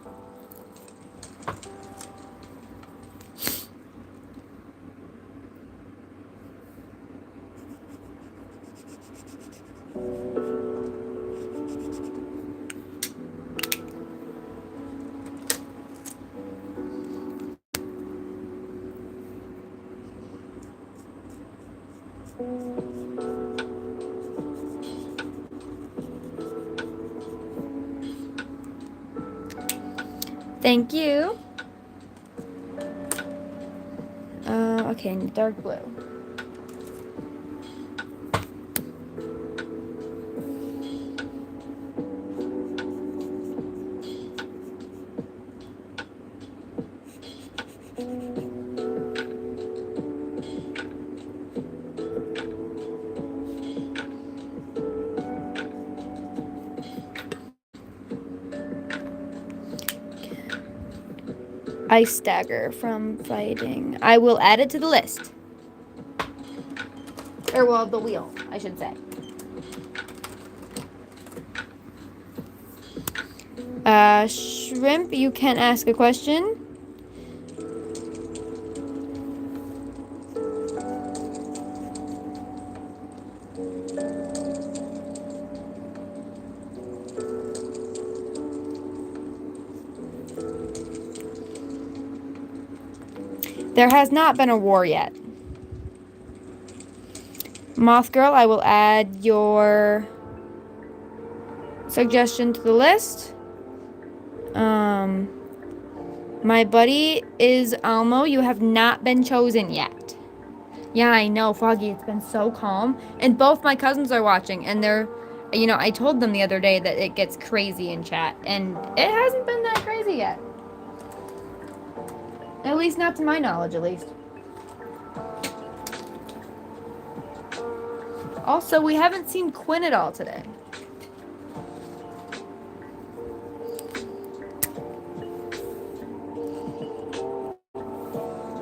Thank you. Okay, dark blue. Ice dagger from fighting. I will add it to the list. Or, well, the wheel, I should say. Shrimp, you can ask a question. There has not been a war yet. Moth Girl, I will add your suggestion to the list. My buddy is Almo. You have not been chosen yet. Yeah, I know, Foggy. It's been so calm. And both my cousins are watching, and they're, I told them the other day that it gets crazy in chat, and it hasn't been that crazy yet. At least not to my knowledge, at least. Also, we haven't seen Quinn at all today.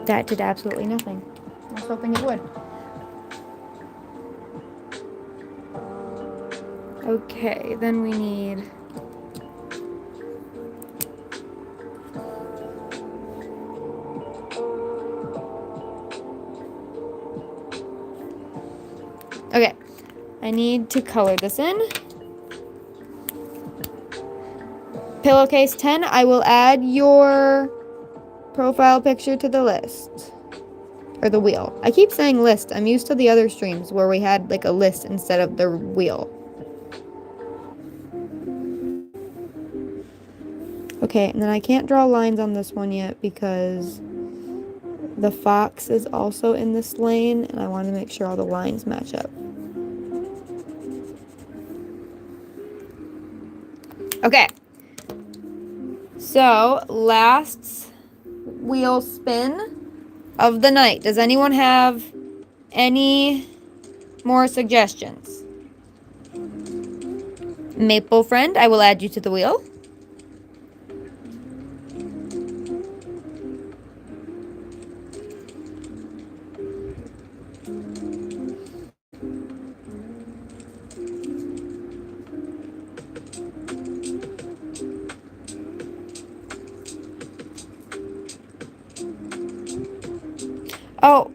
That did absolutely nothing. I was hoping it would. Okay, then we need... Okay, I need to color this in. Pillowcase 10, I will add your profile picture to the list. Or the wheel. I keep saying list. I'm used to the other streams where we had like a list instead of the wheel. Okay, and then I can't draw lines on this one yet because the fox is also in this lane and I want to make sure all the lines match up. Okay. So, last wheel spin of the night. Does anyone have any more suggestions? Maple Friend, I will add you to the wheel. Oh,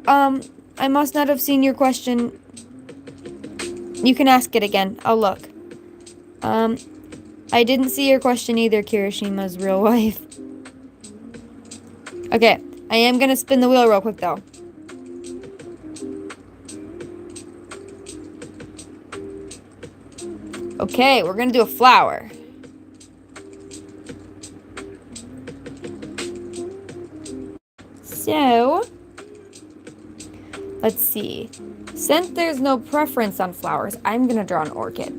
I must not have seen your question. You can ask it again. I'll look. I didn't see your question either, Kirishima's real wife. Okay, I am gonna spin the wheel real quick, though. Okay, we're gonna do a flower. So... let's see. Since there's no preference on flowers, I'm gonna draw an orchid.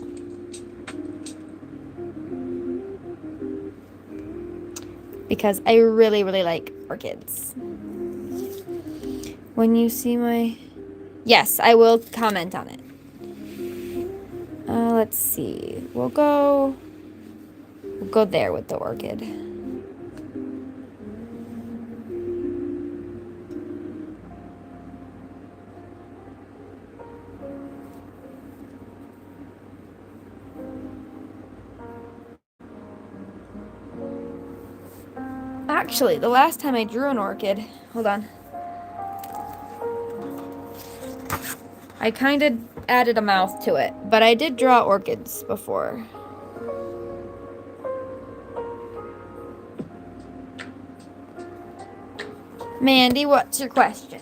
Because I really, really like orchids. When you see my... yes, I will comment on it. Let's see. We'll go there with the orchid. Actually, the last time I drew an orchid, hold on. I kind of added a mouth to it, but I did draw orchids before. Mandy, what's your question?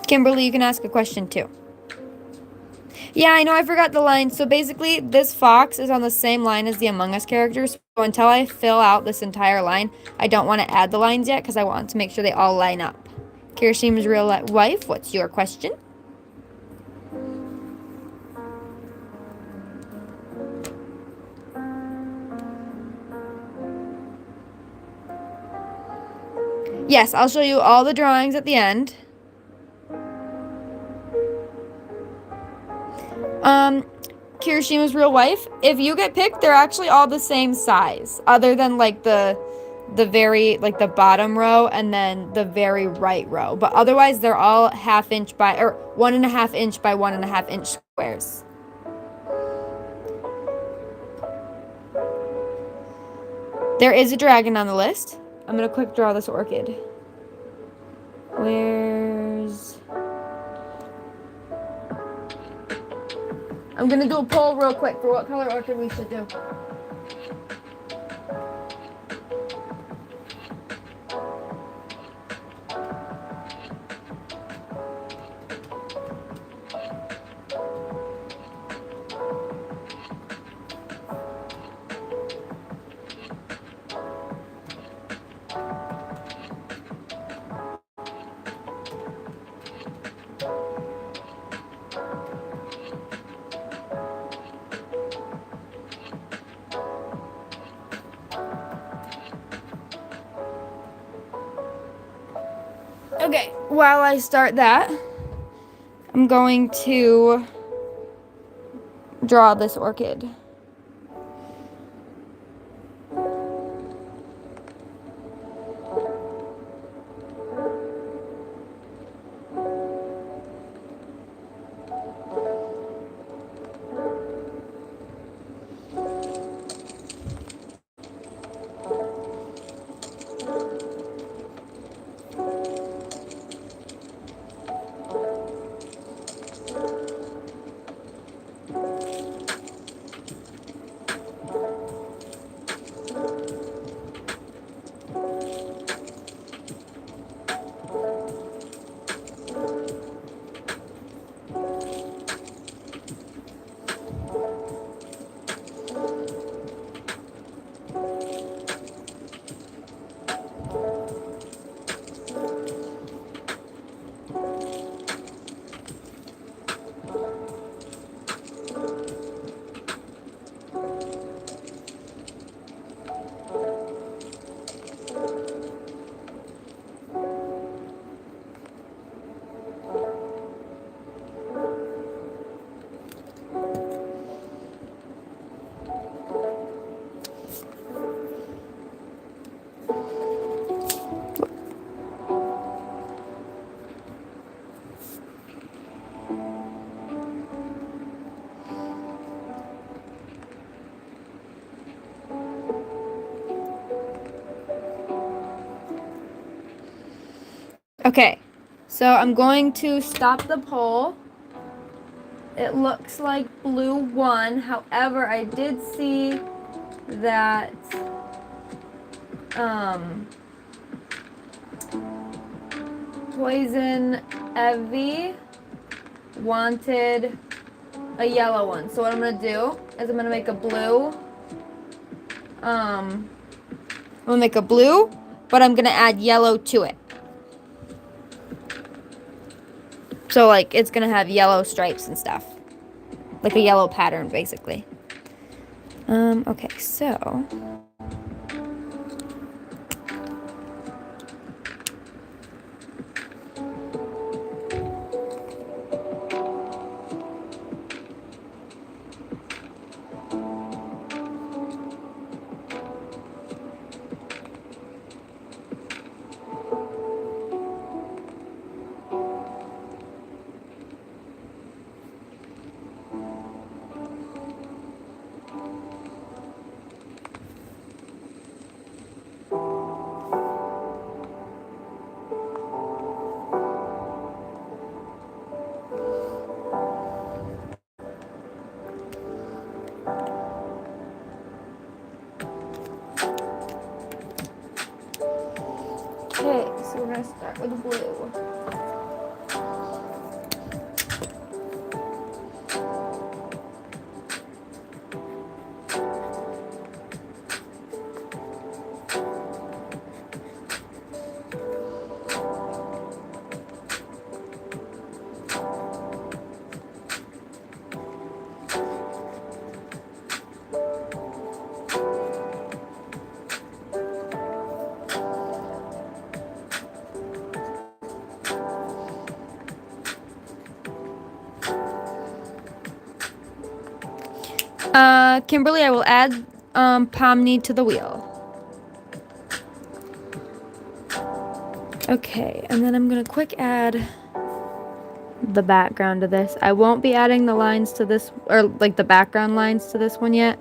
Kimberly, you can ask a question too. Yeah, I know I forgot the line. So basically, this fox is on the same line as the Among Us characters. So until I fill out this entire line, I don't want to add the lines yet because I want to make sure they all line up. Kirishima's real wife, what's your question? Yes, I'll show you all the drawings at the end. Kirishima's real wife. If you get picked, they're actually all the same size, other than like the very like the bottom row and then the very right row. But otherwise, they're all 1/2 inch by or 1.5 inch by 1.5 inch squares. There is a dragon on the list. I'm gonna quick draw this orchid. I'm gonna do a poll real quick for what color orchid we should do. Okay, while I start that, I'm going to draw this orchid. Okay, so I'm going to stop the poll. It looks like blue won. However, I did see that Poison Evie wanted a yellow one. So what I'm gonna do is I'm gonna make a blue. I'm gonna make a blue, but I'm gonna add yellow to it. So like it's gonna have yellow stripes and stuff. Like a yellow pattern basically. Okay, so okay, so we're gonna start with blue. Kimberly, I will add Pomni to the wheel. Okay, and then I'm gonna quick add the background to this. I won't be adding the lines to this, or like the background lines to this one yet,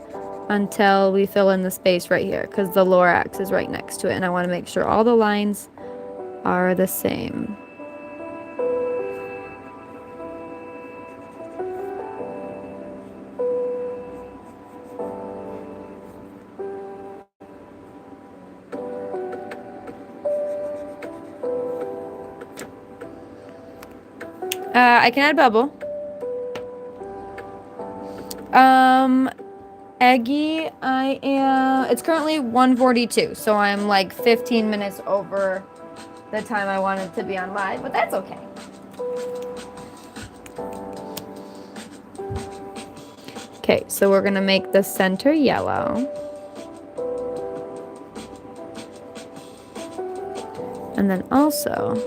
until we fill in the space right here, because the Lorax is right next to it, and I want to make sure all the lines are the same. I can add bubble. Eggy, it's currently 1:42, so I'm like 15 minutes over the time I wanted to be on live, but that's okay. Okay, so we're gonna make the center yellow. And then also,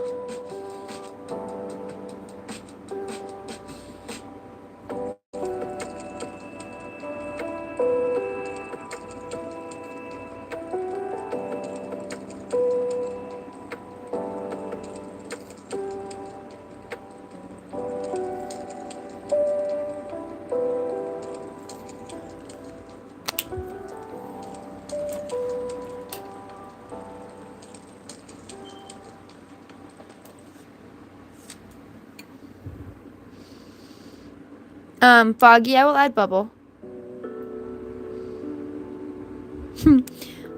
Foggy, I will add bubble.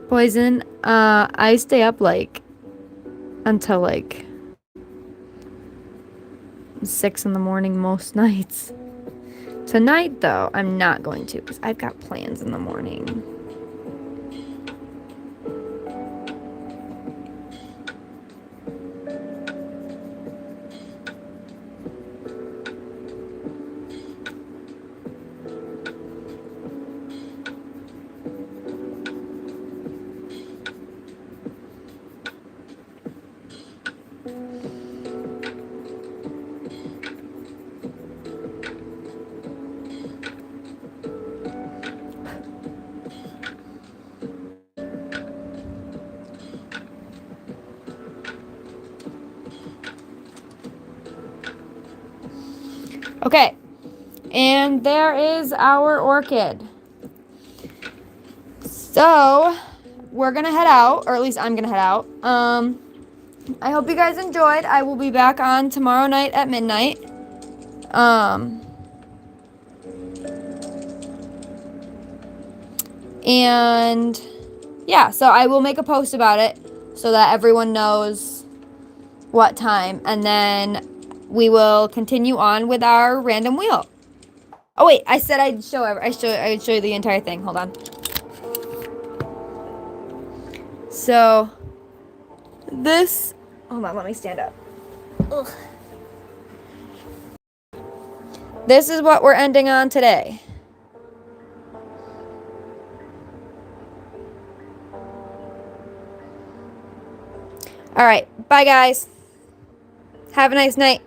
Poison, I stay up like until like 6 in the morning most nights. Tonight though, I'm not going to, because I've got plans in the morning. Okay, and there is our orchid. So, we're gonna head out, or at least I'm gonna head out. I hope you guys enjoyed. I will be back on tomorrow night at midnight. And yeah, so I will make a post about it so that everyone knows what time, and then we will continue on with our random wheel. Oh wait, I said I'd show you the entire thing. Hold on. So this, hold on, let me stand up. Ugh. This is what we're ending on today. All right, bye guys. Have a nice night.